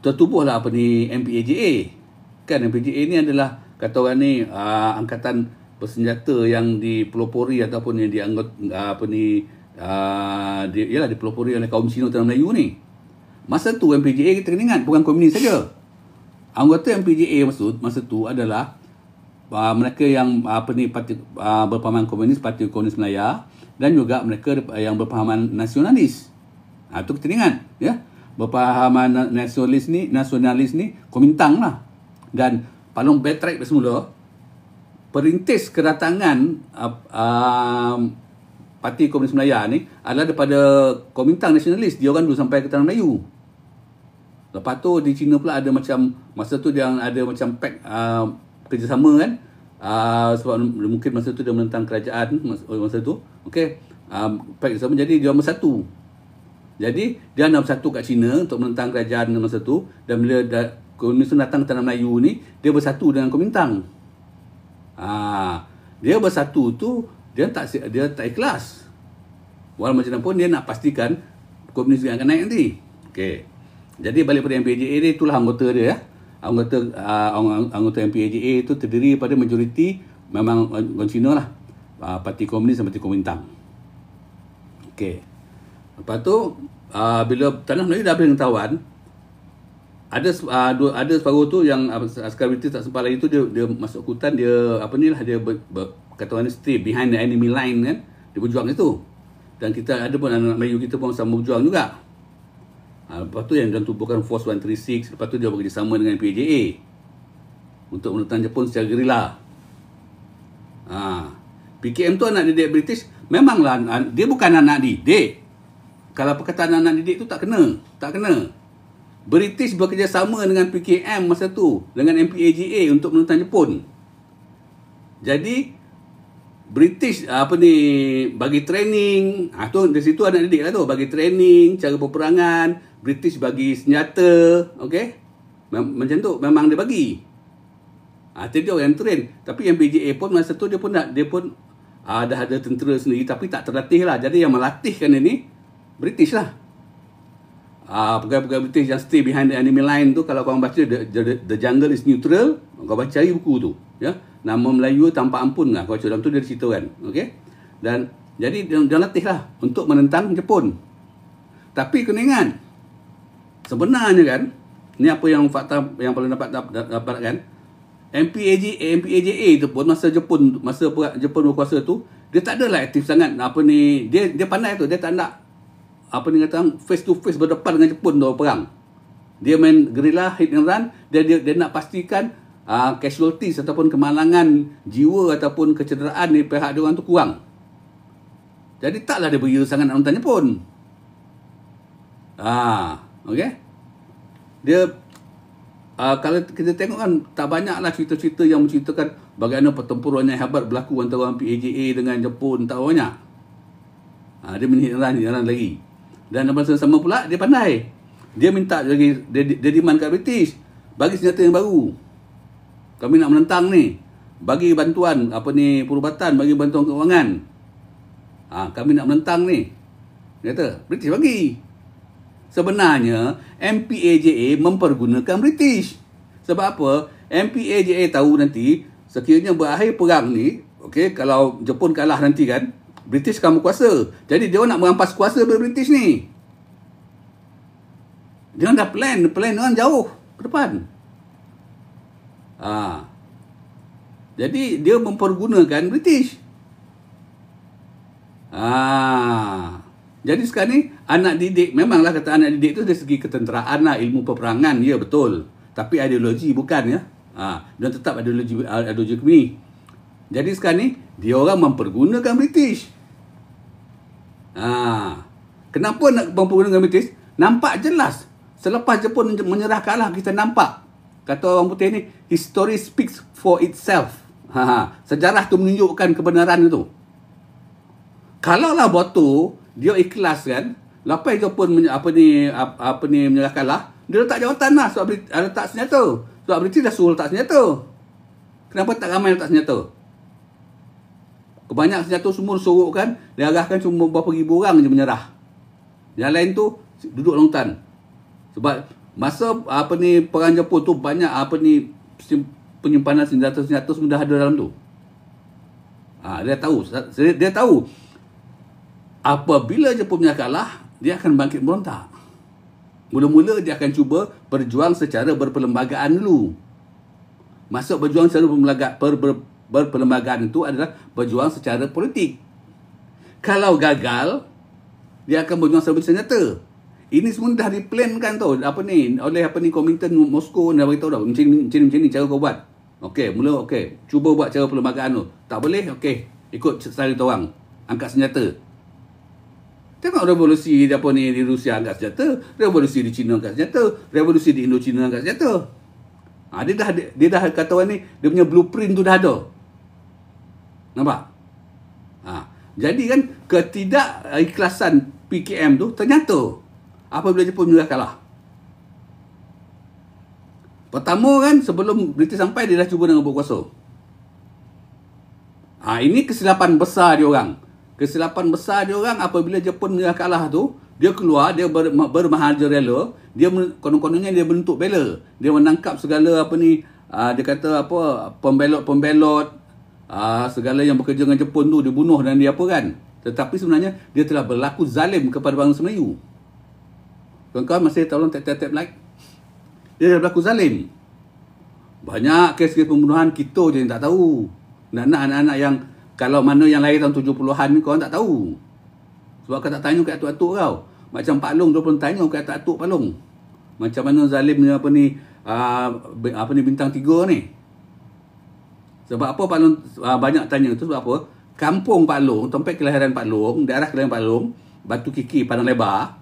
tertubuhlah MPAJA. Kan MPAJA ni adalah kata orang ni angkatan bersenjata yang dipelopori ataupun yang dipelopori oleh kaum Cina tanah Melayu ni. Masa tu MPAJA kita kena ingat bukan komunis saja. Anggota MPAJA masa tu adalah mereka yang parti berpahaman komunis, Parti Komunis Melayu, dan juga mereka yang berpahaman nasionalis. Itu kita ingat, ya. Berpahaman nasionalis ni Komintang lah. Dan Palung backtrack semula, perintis kedatangan Parti Komunis Melayu ni adalah daripada Komintang nasionalis. Dia orang dulu sampai ke tanah Melayu. Lepas tu di China pula ada macam, masa tu dia ada macam pact kerjasama kan. Sebab mungkin masa tu dia menentang kerajaan masa tu. Okey. Pact kerjasama, jadi dia bersatu. Jadi dia nak bersatu kat China untuk menentang kerajaan masa tu. Dan bila komunis datang ke tanah Melayu ni, dia bersatu dengan Komintang. Dia bersatu tu dia tak ikhlas. Walau macam mana pun dia nak pastikan komunis akan naik nanti. Okey. Jadi balik pada MPAJA ni, itulah anggota dia, ya. Anggota MPAJA itu terdiri pada majoriti memang orang Cina lah. Parti Komunis dan Parti Komintang. Okey. Lepas tu bila tanah Melayu dah habis pengetahuan, ada separuh tu yang askar British tak sempat lagi tu, dia masuk hutan, dia dia kata orang ni stay behind the enemy line kan, dia berjuang itu. Dan kita ada pun anak Melayu kita pun sama berjuang juga. Lepas tu yang dia tubuhkan Force 136, lepas tu dia bekerjasama dengan PJA untuk menentang Jepun secara gerila. PKM tu anak didik British, memanglah dia bukan anak didik. Kalau perkataan anak didik tu tak kena. British bekerjasama dengan PKM masa tu, dengan MPAGA untuk menentang Jepun. Jadi British bagi training, tu dari situ anak didik lah tu, bagi training cara peperangan, British bagi senjata, okey. Macam tu memang dia bagi. Dia orang yang train. Tapi MPAGA pun masa tu dia pun dah ada tentera sendiri tapi tak terlatih lah. Jadi yang melatihkan ini British lah. Pegawai-pegawai British yang stay behind the enemy line tu, kalau korang baca The Jungle is Neutral, kau baca cari buku tu, ya. Nama Melayu tanpa ampun lah, kau baca dalam tu dia cerita kan, okey. Dan jadi dia latih lah untuk menentang Jepun. Tapi kena ingat, sebenarnya kan, ni apa yang fakta yang paling dapat kan, MPAGA tu pun masa Jepun berkuasa tu, dia tak adalah aktif sangat dia pandai tu, dia tak nak face to face berdepan dengan Jepun tu perang. Dia main guerrilla hit and run, dia nak pastikan casualties ataupun kemalangan jiwa ataupun kecederaan di pihak dia orang tu kurang. Jadi taklah dia beria sangat nak menentang Jepun. Okey. Dia kalau kita tengok kan, tak banyaklah cerita-cerita yang menceritakan bagaimana pertempuran yang hebat berlaku antara PAGA dengan Jepun, tak banyak. Dia main hit and run lagi. Dan masa sama pula dia pandai. Dia minta lagi, dia demand kat British, bagi senjata yang baru. Kami nak menentang ni. Bagi bantuan perubatan, bagi bantuan keuangan. Kami nak menentang ni. Dia kata, British bagi. Sebenarnya MPAGA mempergunakan British. Sebab apa? MPAGA tahu nanti sekiranya berakhir perang ni, okey, kalau Jepun kalah nanti kan, British akan berkuasa. Jadi dia nak merampas kuasa dari British ni. Dia dah plan dia jauh ke depan. Jadi dia mempergunakan British. Jadi sekarang ni anak didik, memanglah kata anak didik tu dari segi ketenteraan lah, ilmu peperangan, ya betul. Tapi ideologi bukan, ya. Dan tetap ideologi ni. Jadi sekarang ni dia orang mempergunakan British. Kenapa nak mempergunakan British? Nampak jelas. Selepas Jepun menyerah kalah, kita nampak. Kata orang putih ni, history speaks for itself. Sejarah tu menunjukkan kebenaran itu. Kalaulah Boto dia ikhlas kan, lepas Jepun menyerah kalah, dia letak jawatan lah sebab letak senjata. Sebab British dah suruh letak senjata. Kenapa tak ramai letak senjata? Kebanyak senjata semua disorok kan, dia arahkan cuma berapa ribu orang je menyerah. Yang lain tu duduk dalam hutan. Sebab masa perang Jepun tu banyak penyimpanan senjata-senjata semua dah ada dalam tu. Dia tahu apabila Jepun punya kalah, dia akan bangkit berontak. Mula-mula dia akan cuba berjuang secara berperlembagaan dulu. Maksud berjuang secara berperlembagaan itu adalah berjuang secara politik. Kalau gagal, dia akan berjuang secara senjata. Ini semua dah diplankan tau, oleh Kuomintang Moskow dah beritahu dah, macam ni cara kau buat. Okey, cuba buat cara perlembagaan tu. Tak boleh, okey, ikut style kita orang, angkat senjata. Tengok revolusi di Rusia angkat senjata, revolusi di China angkat senjata, revolusi di Indochina angkat senjata. Dia dah kata orang ni, dia punya blueprint tu dah ada. Nampak? Jadi kan ketidakikhlasan PKM tu ternyata apabila Jepun menyerah kalah. Pertama kan, sebelum British sampai, dia dah cuba dengan berkuasa. Ini kesilapan besar dia orang. Kesilapan besar dia orang apabila Jepun menyerah kalah tu, dia keluar, dia bermahajarela, dia konon-kononnya dia bentuk bela. Dia menangkap segala dia kata pembelot-pembelot, segala yang bekerja dengan Jepun tu, dia bunuh dan dia kan. Tetapi sebenarnya dia telah berlaku zalim kepada bangsa Melayu. Kawan-kawan masih tolong tap like. Dia dah berlaku zalim. Banyak kes-kes pembunuhan kita je yang tak tahu. Anak-anak yang kalau mana yang lahir tahun 70-an ni korang tak tahu. Sebab kau tak tanya kat atuk-atuk kau. Macam Pak Long dia pun tanya kat atuk Pak Long. Macam mana zalimnya apa ni bintang 3 ni. Sebab apa Pak Long banyak tanya tu sebab apa? Kampung Pak Long, tempat kelahiran Pak Long, daerah kelahiran Pak Long, Batu Kiki, Padang Lebar,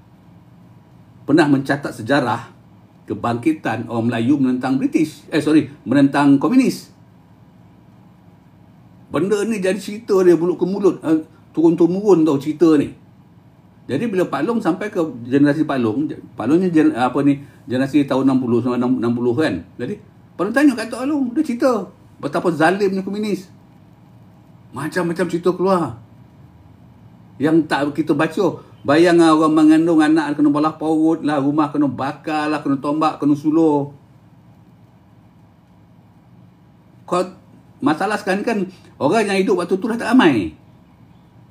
pernah mencatat sejarah kebangkitan orang Melayu menentang menentang komunis. Benda ni jadi cerita dia mulut ke mulut, turun-temurun tau cerita ni. Jadi bila Pak Long sampai ke generasi Pak Long ni generasi tahun 60 sampai 60 kan. Jadi Pak Long tanya kat Pak Long, dia cerita betapa zalimnya komunis. Macam-macam cerita keluar. Yang tak kita baca, bayang orang mengandung anak kena balah paut lah, rumah kena bakar lah, kena tombak, kena suluh. Masalah sekarang kan orang yang hidup waktu tu dah tak ramai.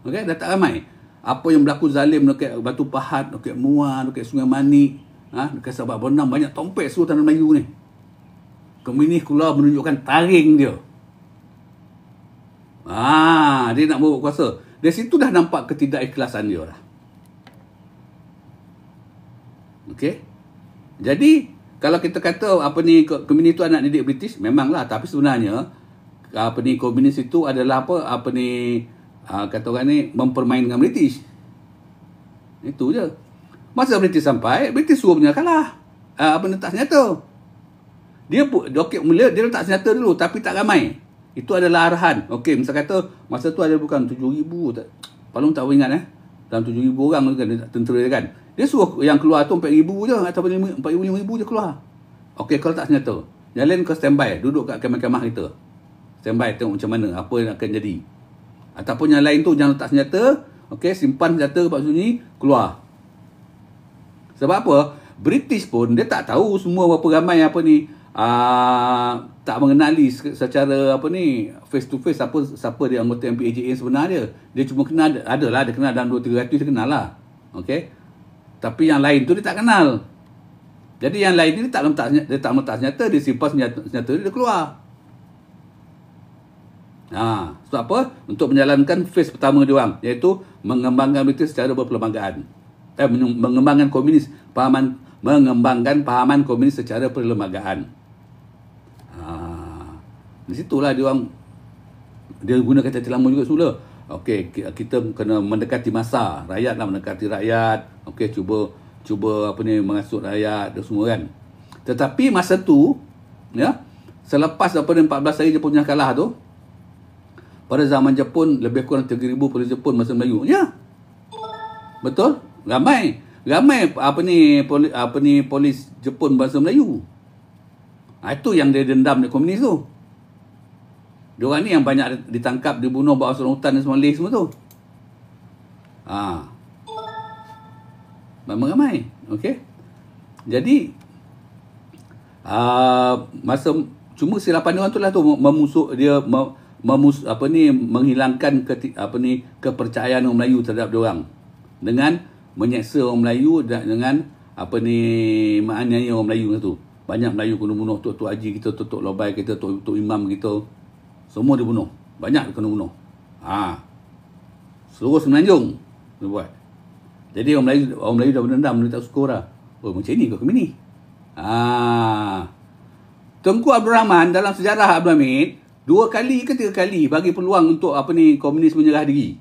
Okey, dah tak ramai. Apa yang berlaku zalim dekat Batu Pahat, dekat Muar, dekat Sungai Manik, dekat Sabak Bernam, banyak tompek seluruh tanah Melayu ni. Komunis keluar menunjukkan taring dia. Dia nak bawa kuasa. Dari situ dah nampak ketidakikhlasan dia lah. Okey. Jadi kalau kita kata komunis itu anak didik British, memanglah, tapi sebenarnya komunis itu adalah kata orang ni mempermainkan British. Itu je. Masa British sampai, British suruh punya kalah. Letak senjata. Dia letak senjata dulu tapi tak ramai. Itu adalah arahan. Okey, misal kata masa tu ada bukan 7,000 Palung tak ingat dalam 7,000 orang kan tentera dia kan. Dia suruh yang keluar tu 4,000 je ataupun 4,000-5,000 je keluar. Okey, kalau tak senjata, yang lain kau standby, duduk kat kemah-kemah kita. Standby tengok macam mana, apa yang akan jadi. Ataupun yang lain tu jangan letak senjata, okey, simpan senjata kat sunyi, keluar. Sebab apa? British pun dia tak tahu semua berapa ramai tak mengenali secara face to face siapa dia anggota MPAJA sebenarnya. Dia cuma kenal, dia kenal dalam 200-300 dia kenal lah. Okey. Tapi yang lain tu dia tak kenal. Jadi yang lain ni dia tak letak senjata, dia simpan senjata dia keluar. Sebab apa? Untuk menjalankan phase pertama dia orang, iaitu mengembangkan British secara berperlembagaan. Mengembangkan pahaman komunis secara perlembagaan. Di situlah dia gunakan tacik lama juga semula. Okey, kita kena mendekati masa, rakyatlah mendekati rakyat. Okey, cuba mengasut rakyat dan semua kan. Tetapi masa tu selepas 14 hari Jepun yang kalah tu, pada zaman Jepun lebih kurang 3,000 polis Jepun masa Melayu. Ya. Betul? Ramai polis Jepun bahasa Melayu. Itu yang dia dendam di komunis tu. Diorang ni yang banyak ditangkap, dibunuh, bawa orang hutan dan semua tu. Memang ramai. Okey. Jadi cuma silapan diorang tu lah tu menghilangkan kepercayaan orang Melayu terhadap diorang dengan menyeksa orang Melayu dengan menganiaya orang Melayu tu. Banyak Melayu kena bunuh, Tok Haji kita, Tok Lobai kita, Tok Imam kita. Semua dibunuh. Banyak kena bunuh. Seluruh Semenanjung dia buat. Jadi orang Melayu dah berdendam, dia tak suka lah. Macam ni kau kemini. Tengku Abdul Rahman dalam sejarah Abdul Hamid 2 kali ke 3 kali bagi peluang untuk komunis menyerah diri.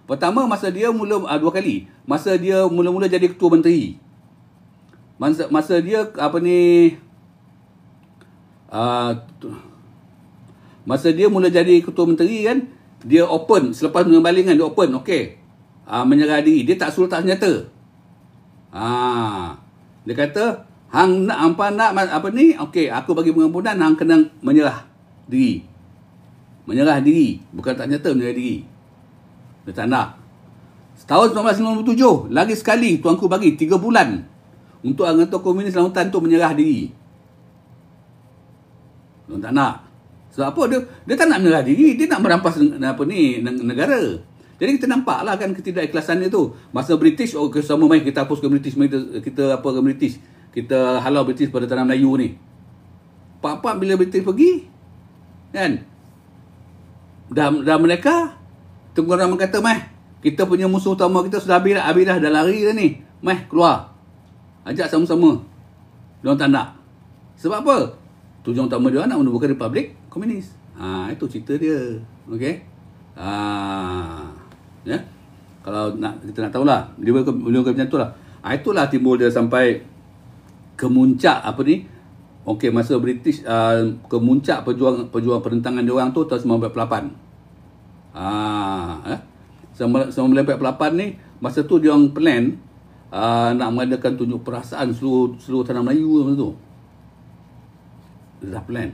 Pertama masa dia 2 kali. Masa dia mula-mula jadi ketua menteri. Masa dia masa dia mula jadi ketua menteri kan, dia open selepas pengembalian dia open, okey. Menyerah diri. Dia tak suruh tak senjata. Dia kata, hang nak okey, aku bagi pengampunan, hang kena menyerah diri. Menyerah diri, bukan tak senjata, menyerah diri. Dia tak nak. Tahun 1997, lagi sekali tuanku bagi 3 bulan untuk anggota komunis lautan tu menyerah diri. Dia tak nak. Sebab apa? Dia tak nak menyerah diri, dia nak merampas negara. Jadi kita nampak lah kan ketidakikhlasan dia tu. Masa British, oh sama main kita hapus ke British, kita apa ke British. Kita halau British pada tanah Melayu ni. Pak-pak bila British pergi, kan? Dah mereka, Tengku Rahman kata, meh, kita punya musuh utama kita sudah habis dah, dah lari dah ni. Meh, keluar. Ajak sama-sama. Diorang tak nak. Sebab apa? Tujuan utama dia nak menubuhkan Republik Komunis. Itu cerita dia. Okey. Ya. Kalau kita nak tahulah, dia macam tu lah. Itulah timbul dia sampai ke muncak apa ni? Okey, masa British ke muncak perjuangan perentangan dia orang tu tahun 1948. 1948 ni masa tu dia orang plan nak mengadakan tunjuk perasaan seluruh tanah Melayu masa tu. Dia dah plan.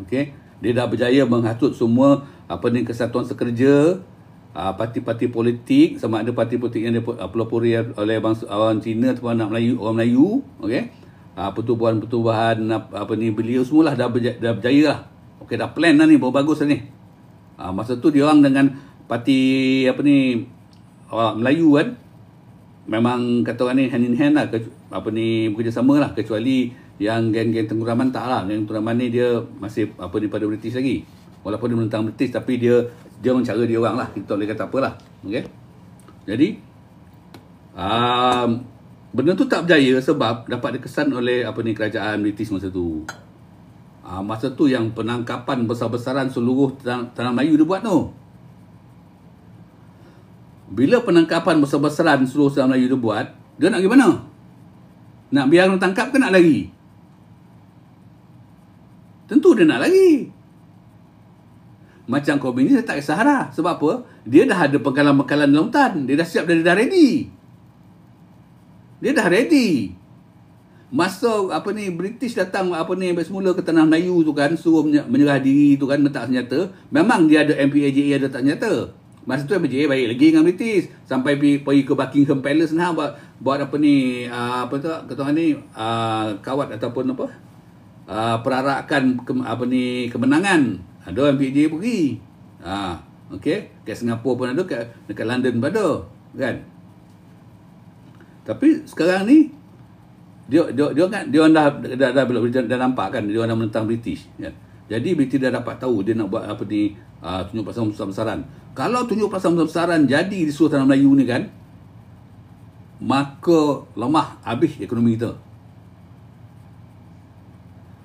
Okey, dia dah berjaya menghasut semua kesatuan sekerja, parti-parti politik, sama ada parti politik yang dipelopori oleh bangsa orang Cina ataupun orang Melayu, okey. Pertubuhan beliau semualah dah berjaya lah. Okey, dah plan dah ni, bagus dah ni. Masa tu dia orang dengan parti orang Melayu kan, memang kata orang ni hand in hand lah, bekerjasama lah, kecuali yang geng-geng Tengku Rahman tak lah. Geng Tengku Rahman ni dia masih pada British lagi. Walaupun dia menentang British, tapi dia dengan cara dia orang lah. Kita tak boleh kata apalah. Okay? Jadi, benda tu tak berjaya sebab dapat dikesan oleh kerajaan British masa tu. Masa tu yang penangkapan besar-besaran seluruh tanah Melayu dia buat tu. Bila penangkapan besar-besaran seluruh tanah Melayu dia buat, dia nak pergi mana? Nak biar orang tangkap ke nak lari? Tentu dia nak lari. Macam komunis dia tak kisah dah. Sebab apa? Dia dah ada pengkalan-pengkalan dalam hutan. Dia dah siap, dia dah ready. Dia dah ready. Masa British datang semula ke tanah Melayu tu kan, suruh menyerah diri tu kan, letak senjata. Memang dia ada MPAJA ada letak senjata. Masa tu MPAJA baik lagi dengan British. Sampai pergi ke Buckingham Palace nah buat kawat ataupun perarakan kemenangan. Ada MPAJA pergi. Okey, kat Singapura pun ada, dekat London pun ada, kan? Tapi sekarang ni dia dah nampak kan, dia dah menentang British, kan? Jadi British dah dapat tahu dia nak buat tunjuk perasaan besar-besaran. Kalau tunjuk perasaan besar-besaran jadi di seluruh tanah Melayu ni kan, maka lemah habis ekonomi kita.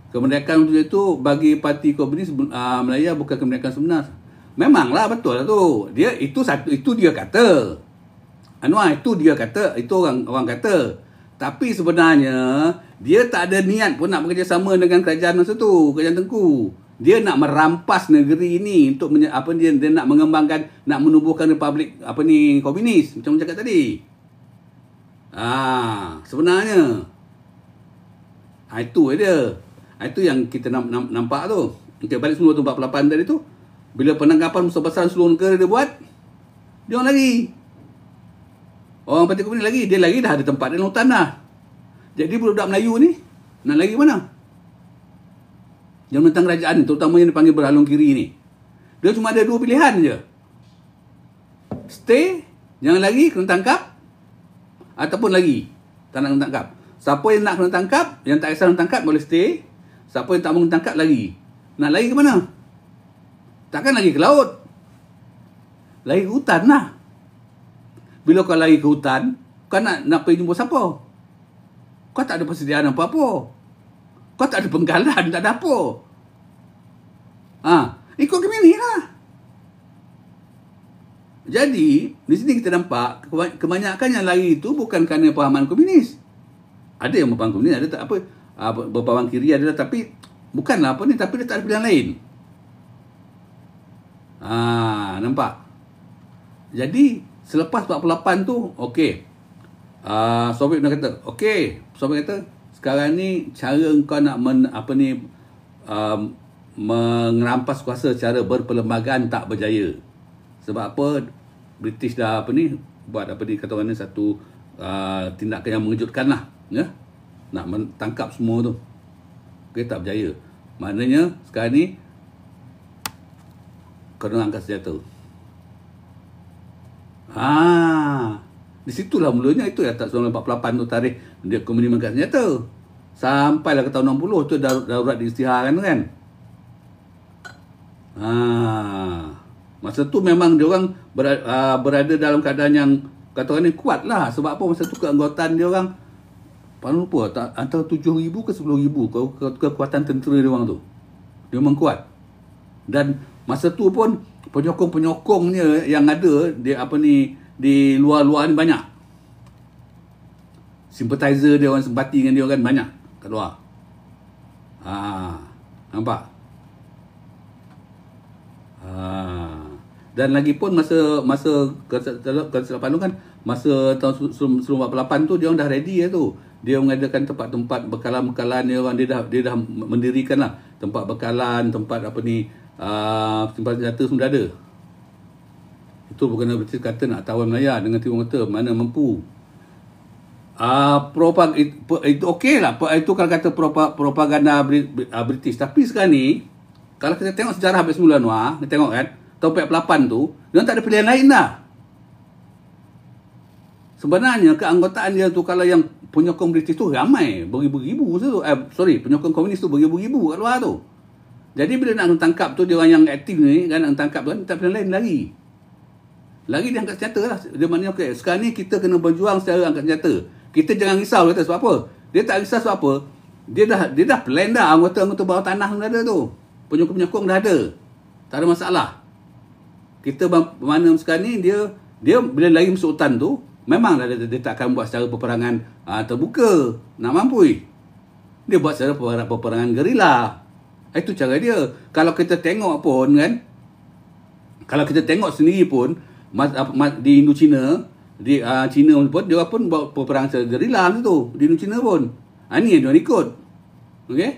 Kemerdekaan itu bagi Parti Komunis Melayu bukan kemerdekaan sebenar. Memanglah betul lah tu. Itu dia kata. Anwar, itu dia kata, itu orang kata. Tapi sebenarnya dia tak ada niat pun nak bekerjasama dengan kerajaan masa tu, kerajaan Tengku. Dia nak merampas negeri ini untuk dia nak mengembangkan, nak menubuhkan Republik Komunis macam cakap tadi. Sebenarnya itu dia. Itu yang kita nampak tu. Kita balik semua tu 48 tadi tu. Bila penangkapan besar-besaran seluruh negara dia buat, dia orang lagi. Orang Parti Komunis lagi. Dia lagi dah ada tempat dalam hutan dah. Jadi budak Melayu ni nak lagi mana? Yang menentang kerajaan, terutama yang dipanggil berhalung kiri ni. Dia cuma ada dua pilihan je. Stay, jangan lagi, kena tangkap. Ataupun lagi, tak nak kena tangkap. Siapa yang nak kena tangkap, yang tak kisah kena tangkap, boleh stay. Siapa yang tak mau kena tangkap, lagi. Nak lagi ke mana? Takkan lagi ke laut. Lagi ke hutan lah. Bila kau lari ke hutan, kau nak pergi jumpa siapa? Kau tak ada persediaan apa-apa. Kau tak ada penggalan, tak ada apa. Ikut Gemini lah. Jadi, di sini kita nampak kebanyakan yang lari itu bukan kerana pahaman komunis. Ada yang berpahaman komunis, ada tak berpahaman kiri ada, tapi bukanlah tapi dia tak ada pilihan lain. Nampak? Jadi, selepas 48 tu, okey. Soviet dah kata, okey. Soviet kata, sekarang ni cara kau nak mengerampas kuasa secara berperlembagaan tak berjaya. Sebab apa? British dah buat kata orang ni satu tindakan yang mengejutkan lah, ya. Nak mentangkap semua tu. Okey, tak berjaya. Maknanya sekarang ni kena angkat senjata. Di situlah mulanya itu ya, 1948 tu tarikh dia komunis mengangkat senjata. Sampailah ke tahun 60 tu darurat diisytiharkan kan. Masa tu memang dia orang berada dalam keadaan yang katakan ni kuat lah. Sebab apa? Masa tu keanggotaan dia orang paling lupa antara 7,000 ke 10,000 kekuatan tentera dia orang tu. Dia memang kuat. Dan masa tu pun penyokong-penyokongnya yang ada di luar-luar ni banyak. Sympathizer dia orang, simpati dengan dia kan banyak kat luar. Nampak? Dan lagi pun masa kesilapan tu kan, masa tahun 1948 tu dia orang dah ready lah tu. Dia mengadakan tempat-tempat bekalan-bekalan dia dah mendirikan lah tempat bekalan, tempat simpan senjata semua dah ada. Itu bukan British kata nak tawan Melayu dengan timur kata mana mampu. Itu okey lah. Itu kalau kata propaganda British. Tapi sekarang ni, kalau kita tengok sejarah habis semula Anwar, kita tengok kan, tahun 48 tu, dia tak ada pilihan lain dah. Sebenarnya keanggotaan dia tu, kalau yang penyokong British tu ramai, beribu-ribu tu. Penyokong komunis tu beribu-ribu kat luar tu. Jadi bila nak tangkap tu, dia orang yang aktif ni kan, nak tangkap tu kan, tak pilihan lain lagi. Lagi dia angkat senjata lah. Dia maknanya okey, sekarang ni kita kena berjuang secara angkat senjata. Kita jangan risau kata sebab apa? Dia tak risau sebab apa? Dia dah plan dah, anggota-anggota bawah tanah dah ada tu. Penyokong-penyokong dah ada. Tak ada masalah. Kita mana sekarang ni dia bila lagi masuk hutan tu, memang dia tak akan buat secara peperangan terbuka. Nak mampu. Dia buat secara peperangan gerila. Itu cara dia. Kalau kita tengok pun kan, kalau kita tengok sendiri pun di Indochina, di China pun dia pun buat peperangan secara gerila tu di Indochina pun. Ni yang dia ikut. Okey?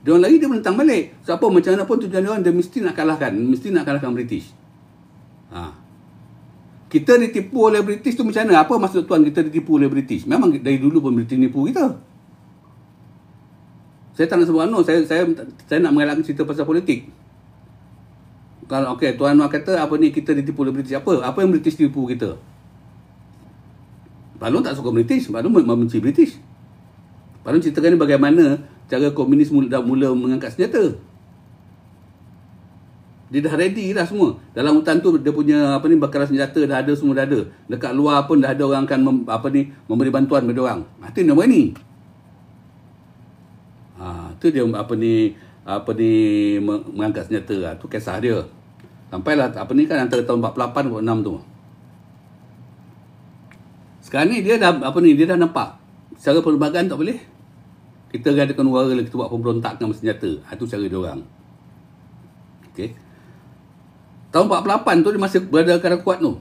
Dia orang lagi dia menentang balik. Sebab apa? Macam mana pun tujuan dia orang, dia mesti nak kalahkan British. Kita ditipu oleh British tu macam mana? Apa maksud tuan kita ditipu oleh British? Memang dari dulu pun British nipu kita. Saya tak nak sebut saya nak mengelakkan cerita pasal politik. Kalau okey, Tuan Anwar kata kita ditipu oleh British. Apa yang British tipu kita? Balun tak suka British, Balun membenci British. Balun ceritakan ni bagaimana cara komunis mula mengangkat senjata. Dia dah ready dah semua. Dalam hutan tu dia punya bekalan senjata dah ada, semua dah ada. Dekat luar pun dah ada orang akan memberi bantuan kepada orang. Itu nama ni. Tu dia mengangkat senjata. Tu kisah dia. Sampailah kan antara tahun 48 ke 46 tu. Sekarang ni dia dah dia dah nampak secara perlembagaan tak boleh. Kita adakan warga, kita buat pemberontakan bersenjata. Itu cara dia orang. Okey. Tahun 48 tu dia masih berada keadaan kuat tu.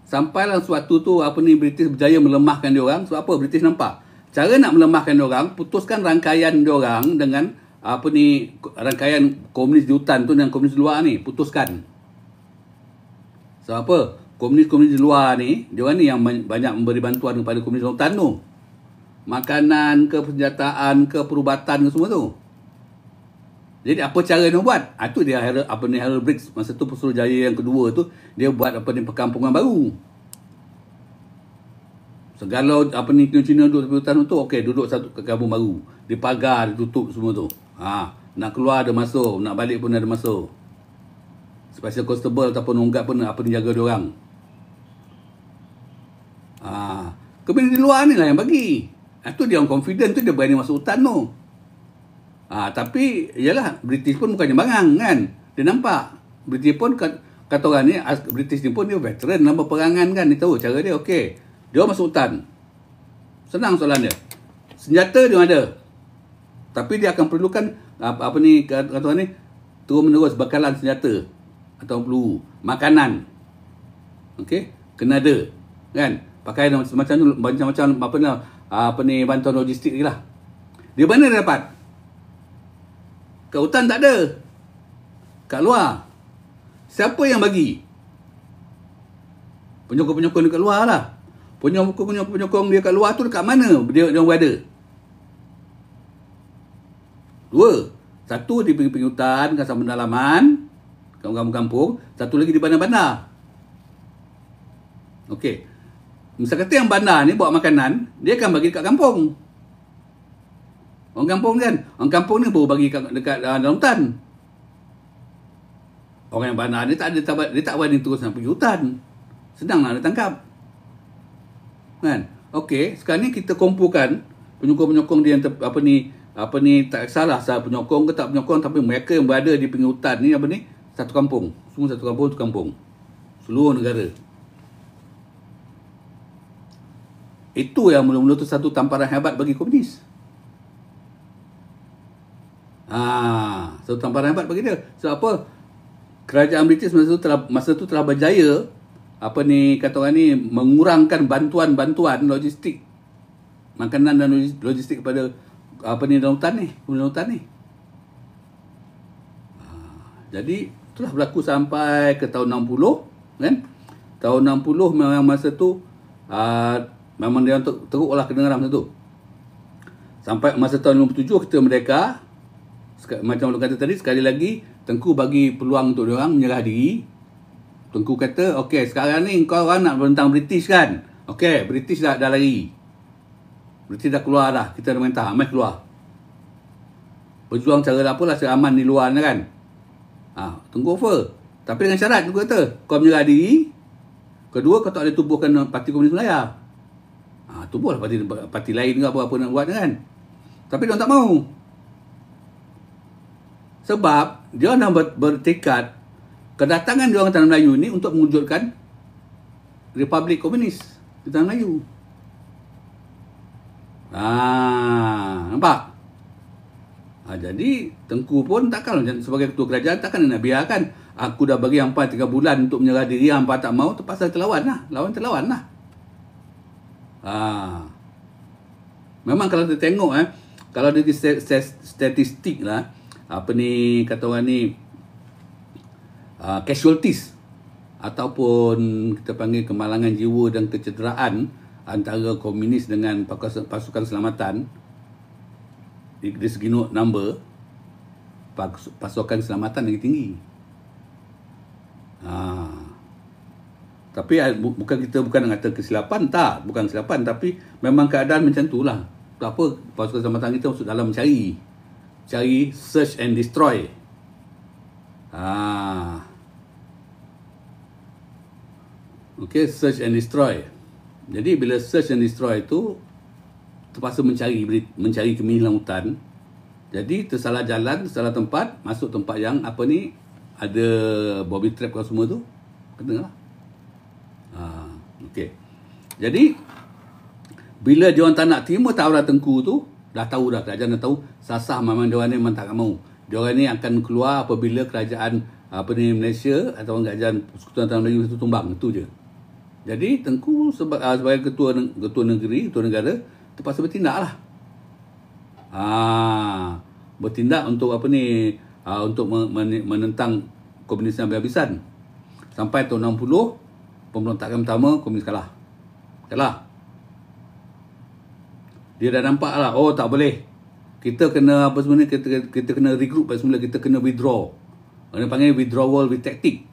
Sampailah suatu tu British berjaya melemahkan dia orang. Sebab apa? British nampak cara nak melemahkan dia orang, putuskan rangkaian dia orang dengan rangkaian komunis di hutan tu dengan komunis di luar ni, putuskan. Sebab apa? Komunis-komunis di luar ni, dia orang ni yang banyak memberi bantuan kepada komunis di hutan tu. Makanan ke, persenjataan ke, perubatan ke semua tu. Jadi apa cara dia buat? Itu dia Harold Briggs masa tu Pesuruhjaya yang kedua tu, dia buat perkampungan baru. Segala Cina duduk di hutan tu, okey, duduk satu kampung baru. Dipagar, ditutup semua tu. Nak keluar ada masuk, nak balik pun ada masuk. Special constable ataupun unggap pun jaga dia orang. Kemudian di luar ni lah yang bagi. Itu dia orang confident tu, dia berani masuk hutan tu. Tapi yalah, British pun bukannya bangang kan. Dia nampak British pun kata orang ni, British ni pun dia veteran dalam peperangan kan. Dia tahu cara dia. Okey, dia masuk hutan. Senang soalan dia. Senjata dia ada. Tapi dia akan perlukan kata orang ni, terus-menerus bekalan senjata atau peluru, makanan. Okey, kena ada. Kan? Pakai macam-macam bantuan logistik ni lah. Dia mana dia dapat? Kat hutan tak ada. Kat luar. Siapa yang bagi? Penyokong-penyokong dekat luar lah. Penyokong dia kat luar tu dekat mana dia berada? Dua. Satu di pinggir hutan, kawasan pendalaman. kat kampung-kampung, satu lagi di bandar-bandar. Okey. Misal kata yang bandar ni bawa makanan, dia akan bagi kat kampung. Orang kampung kan, orang kampung ni baru bagi dekat dalam hutan. Orang yang bandar ni dia tak berani terus nak pergi hutan. Senanglah dia tangkap. Kan? Okey, sekarang ni kita kumpulkan penyokong-penyokong dia yang apa ni tak salah asal penyokong ke tak penyokong, tapi mereka yang berada di pinggir hutan ni satu kampung. Semua satu kampung. Seluruh negara. Itu yang mula-mula tu satu tamparan hebat bagi komunis. Satu tamparan hebat bagi dia. Sebab apa? Kerajaan British masa tu telah berjaya kata orang ni mengurangkan bantuan logistik makanan dan logistik kepada dalam hutan ni. Jadi itulah berlaku sampai ke tahun 60 kan. Tahun 60 memang masa tu memang dia teruk lah kedengaran masa tu. Sampai masa tahun 57 kita merdeka. Macam lu kata tadi, sekali lagi Tengku bagi peluang untuk diorang menyerah diri. Tengku kata, okey sekarang ni kau orang nak menentang British kan? Okey, British dah lari. British dah keluar dah. Kita dah mentah, mai keluar. Berjuang cara apalah seaman di luar kan. Tengku offer. Tapi dengan syarat Tengku kata, kau menyerah diri. Kedua, kau tak boleh tubuhkan Parti Komunis Malaya. Tubuhlah parti lain ke apa nak buat kan. Tapi dia tak mau. Sebab dia dah bertekad kedatangan dia orang Tanah Melayu ni untuk mewujudkan Republik Komunis di Tanah Melayu. Nampak? Jadi Tengku pun takkan sebagai ketua kerajaan takkan nak biarkan aku dah bagi hampa 3 bulan untuk menyerah diri, hampa tak mau, terpaksa terlawan lah. Terlawan lah. Memang kalau kita tengok kalau dari statistik lah, kata orang ni casualties ataupun kita panggil kemalangan jiwa dan kecederaan antara komunis dengan pasukan selamatan di segi number, pasukan selamatan lagi tinggi. Tapi bukan nak kata kesilapan, tak, bukan kesilapan, tapi memang keadaan macam tu lah. Apa pasukan selamatan kita masuk dalam cari search and destroy. Okay, search and destroy. Jadi bila search and destroy tu terpaksa mencari keminilan hutan. Jadi tersalah jalan, tersalah tempat, masuk tempat yang ada bobby trap kau semua tu. Kena lah. Okay. Jadi bila dia orang tak nak terima tawaran Tengku tu, dah tahu dah, kerajaan dah tahu sasah memang dia orang ni memang tak mau. Dia orang ni akan keluar apabila kerajaan Malaysia atau kerajaan Persekutuan Tanah Melayu itu tumbang, itu je. Jadi Tengku sebagai ketua negeri, ketua negara, terpaksa bertindak lah. Bertindak untuk untuk menentang komunis habis-habisan. Sampai tahun 60 pemberontakan pertama komunis kalah. Dia dah nampak lah, tak boleh. Kita kena kita kena regroup semula, kita kena withdraw. Orang panggil withdrawal with tactic.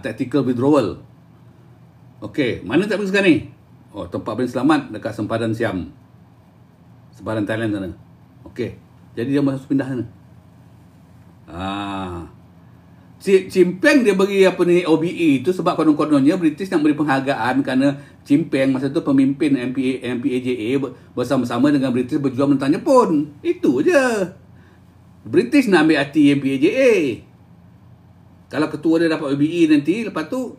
Tactical withdrawal. Okey, mana tak pergi sekarang ni? Tempat paling selamat dekat sempadan Siam. Sempadan Thailand sana. Okey. Jadi dia masuk pindah sana. Cimpeng dia bagi OBE tu sebab konon-kononnya British nak beri penghargaan kerana Cimpeng masa tu pemimpin MPAJA bersama-sama dengan British berjuang menentang Jepun. Itu je. British nak ambil hati MPAJA. Kalau ketua dia dapat OBE nanti, lepas tu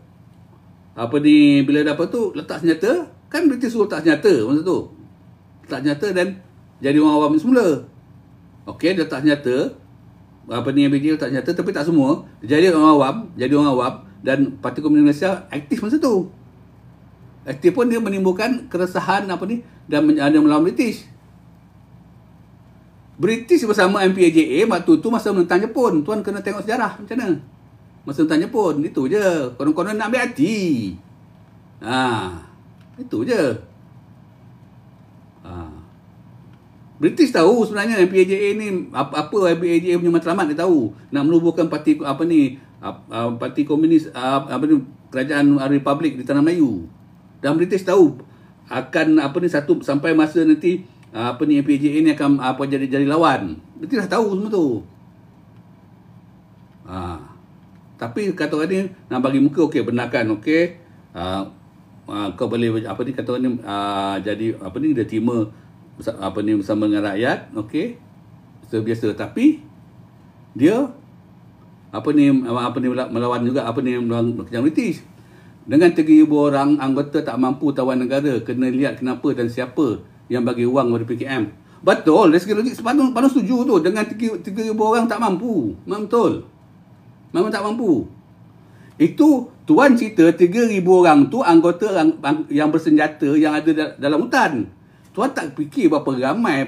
bila dapat tu letak senjata, kan British suruh letak senjata masa tu. Letak senjata dan jadi orang awam semula. Okey, dia letak senjata. MPAJA letak senjata, tapi tak semua. Jadi orang awam dan Parti Komunis Malaysia aktif masa tu. Aktif pun dia menimbulkan keresahan dan melawan British. British bersama MPAJA waktu tu masa menentang Jepun. Tuan kena tengok sejarah macam mana. Masa menentang Jepun, itu je. Konon-konon nak ambil hati. Itu je. British tahu sebenarnya MPAJA ni apa MPAJA punya matlamat, dia tahu. Nak menubuhkan parti parti komunis kerajaan Republik di Tanah Melayu. Dan British tahu akan satu sampai masa nanti MPAJA ni akan jadi lawan. British dah tahu semua tu. Tapi kata orang ni nak bagi muka, okey, benarkan, okey. Kau boleh kata orang ni jadi dia terima bersama dengan rakyat, okey, biasa. Tapi dia melawan juga melawan kerajaan British. Dengan 3,000 orang anggota tak mampu tawan negara, kena lihat kenapa dan siapa yang bagi wang kepada PKM. Betul, dari segi logik sepatutnya setuju tu. Dengan 3,000 orang tak mampu. Memang betul. Memang tak mampu. Itu tuan cerita 3,000 orang tu anggota yang bersenjata yang ada dalam hutan. Tuan tak fikir berapa ramai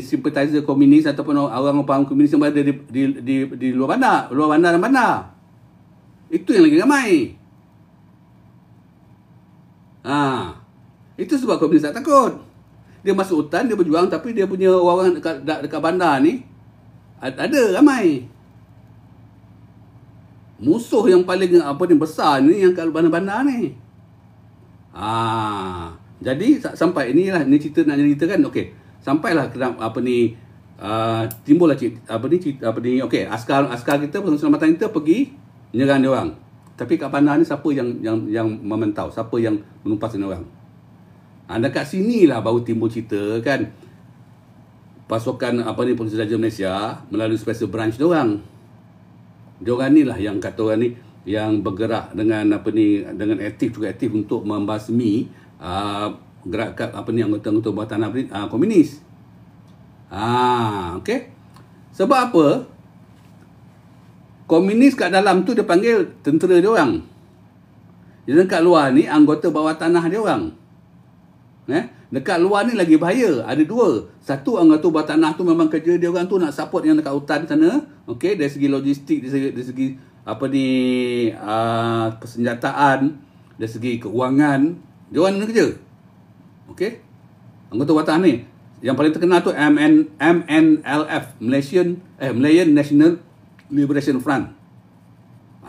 simpatizer komunis ataupun orang komunis yang berada di luar bandar dan bandar. Itu yang lagi ramai. Itu sebab komunis tak takut. Dia masuk hutan, dia berjuang, tapi dia punya orang dekat bandar ni ada ramai. Musuh yang paling besar ni yang kat bandar-bandar ni. Jadi sampai inilah ni cerita nak ceritakan. Okey, sampailah timbullah okey, askar kita, keselamatan kita pergi menyerang dia orang. Tapi kat bandar ni siapa yang memantau, siapa yang menumpas orang. Dekat sinilah baru timbul cerita kan, pasukan Polis Raja Malaysia melalui special branch dia orang. Dia orang ni lah yang kata orang ni yang bergerak dengan dengan aktif untuk membasmi gerakan anggota-anggota bawah tanah komunis. Okey. Sebab apa? Komunis kat dalam tu dia panggil tentera dia orang. Jadi kat luar ni anggota bawah tanah dia orang. Dekat luar ni lagi bahaya. Ada dua. Satu, anggota bawah tanah tu memang kerja dia orang tu nak support yang dekat hutan sana. Okey, dari segi logistik, dari segi persenjataan, dari segi keuangan, dia orang ni kerja. Okey. Anggota bawah tanah ni yang paling terkenal tu MNLF, Malayan National Liberation Front.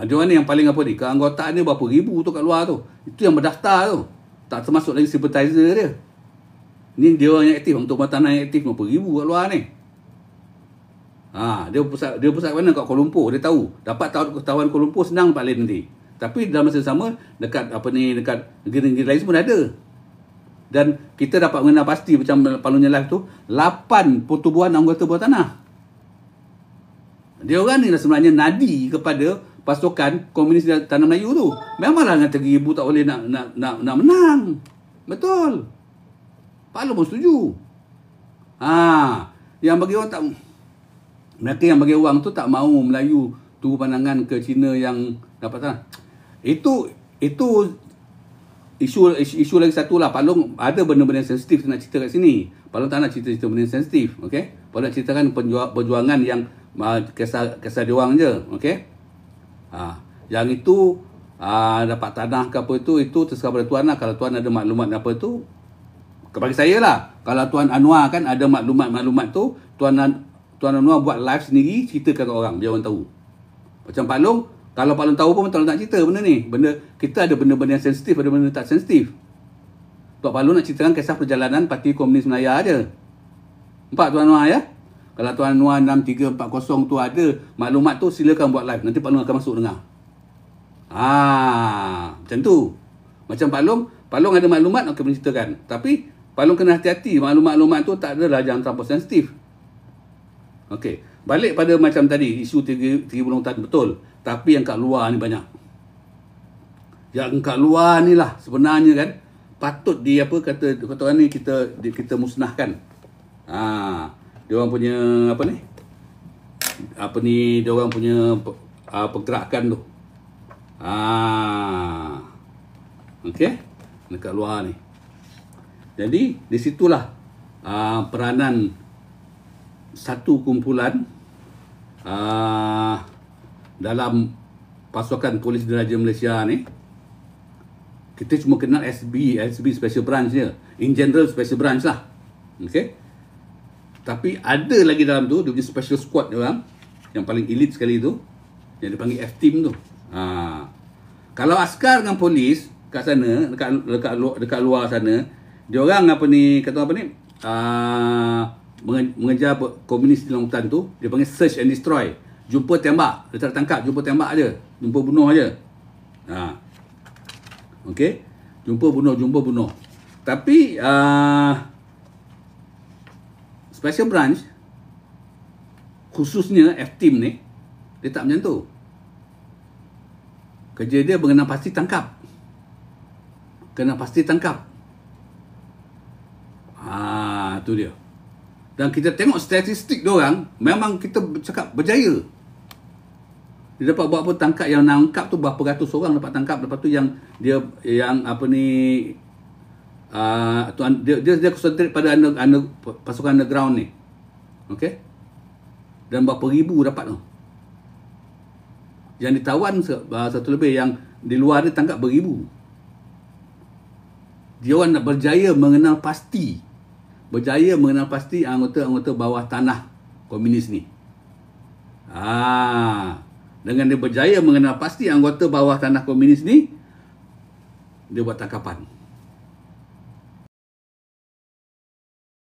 Dia orang ni yang paling keanggotaan dia berapa ribu tu kat luar tu. Itu yang berdaftar tu. Tak termasuk lagi sympathizer dia. Ni dia orang yang aktif, untuk bawah tanah yang aktif berapa ribu kat luar ni. Dia pusat mana? Kat Kuala Lumpur. Dia tahu. Dapat tawan Kuala Lumpur senang Pak Lin nanti. Tapi dalam masa sama dekat dekat negeri-negeri lain semua dah ada. Dan kita dapat mengenal pasti macam Palunnya Live tu 8 pertubuhan anggota bawah tanah. Dia orang ni lah sebenarnya nadi kepada pasukan komunis di Tanah Melayu tu. Memanglah dengan 3,000 tak boleh nak menang. Betul. Pak Long pun setuju. Yang bagi orang tak, mereka yang bagi orang tu tak mau Melayu tunggu pandangan ke Cina yang dapat tanah. Itu isu lagi satu lah. Pak Long ada benda-benda sensitif nak cerita kat sini. Pak Long tak nak cerita benda sensitif. Okay? Pak Long nak ceritakan perjuangan yang kisah dia orang je. Okay? Yang itu dapat tanah ke apa itu terserah pada tuan lah. Kalau tuan ada maklumat apa tu, bagi saya lah. Kalau Tuan Anwar kan ada maklumat tu, Tuan Anwar buat live sendiri, ceritakan ke orang, biar orang tahu. Macam Pak Long, kalau Pak Long tahu pun tak nak cerita benda ni. Kita ada benda-benda yang sensitif, ada benda tak sensitif. Pak Long nak ceritakan kisah perjalanan Parti Komunis Melaya aja. Nampak Tuan Anwar ya? Kalau Tuan Anwar 6340 tu ada maklumat tu, silakan buat live. Nanti Pak Long akan masuk dengar. Macam tu. Macam Pak Long ada maklumat, okey boleh ceritakan. Tapi Pak Long kena hati-hati, maklumat tu tak adalah jangan terlalu sensitif. Okey, balik pada macam tadi, isu 3 bulan hutan betul. Tapi yang kat luar ni banyak. Yang kat luar ni lah sebenarnya kan patut kata orang ni kita musnahkan. Dia orang punya dia orang punya pergerakan tu. Okey, dekat luar ni. Jadi di situlah peranan satu kumpulan dalam pasukan Polis Diraja Malaysia ni. Kita cuma kenal SB Special Branch je. In general Special Branch lah. Okey. Tapi ada lagi dalam tu, dia punya special squad dia orang, yang paling elite sekali tu, yang dipanggil F-team tu. Kalau askar dengan polis kat sana, dekat luar sana, dia orang apa ni, kata apa ni, mengejar komunis di dalam hutan tu, dia panggil search and destroy. Jumpa tembak, dia tak tangkap, jumpa tembak aja, jumpa bunuh aja. Okey. Jumpa bunuh. Tapi special branch, khususnya F-team ni, dia tak macam tu. Kerja dia kena pasti tangkap. Tu dia. Dan kita tengok statistik dia orang, memang kita cakap berjaya. Dia dapat buat apa, tangkap, yang nangkap tu berapa ratus orang dapat tangkap. Lepas tu yang apa ni, dia concentrate pada pasukan underground ni. Okey. Dan berapa ribu dapat tu. Yang ditawan satu lebih, yang di luar dia tangkap beribu. Dia orang nak berjaya mengenal pasti anggota-anggota bawah tanah komunis ni. Dengan dia berjaya mengenal pasti anggota bawah tanah komunis ni, dia buat tangkapan.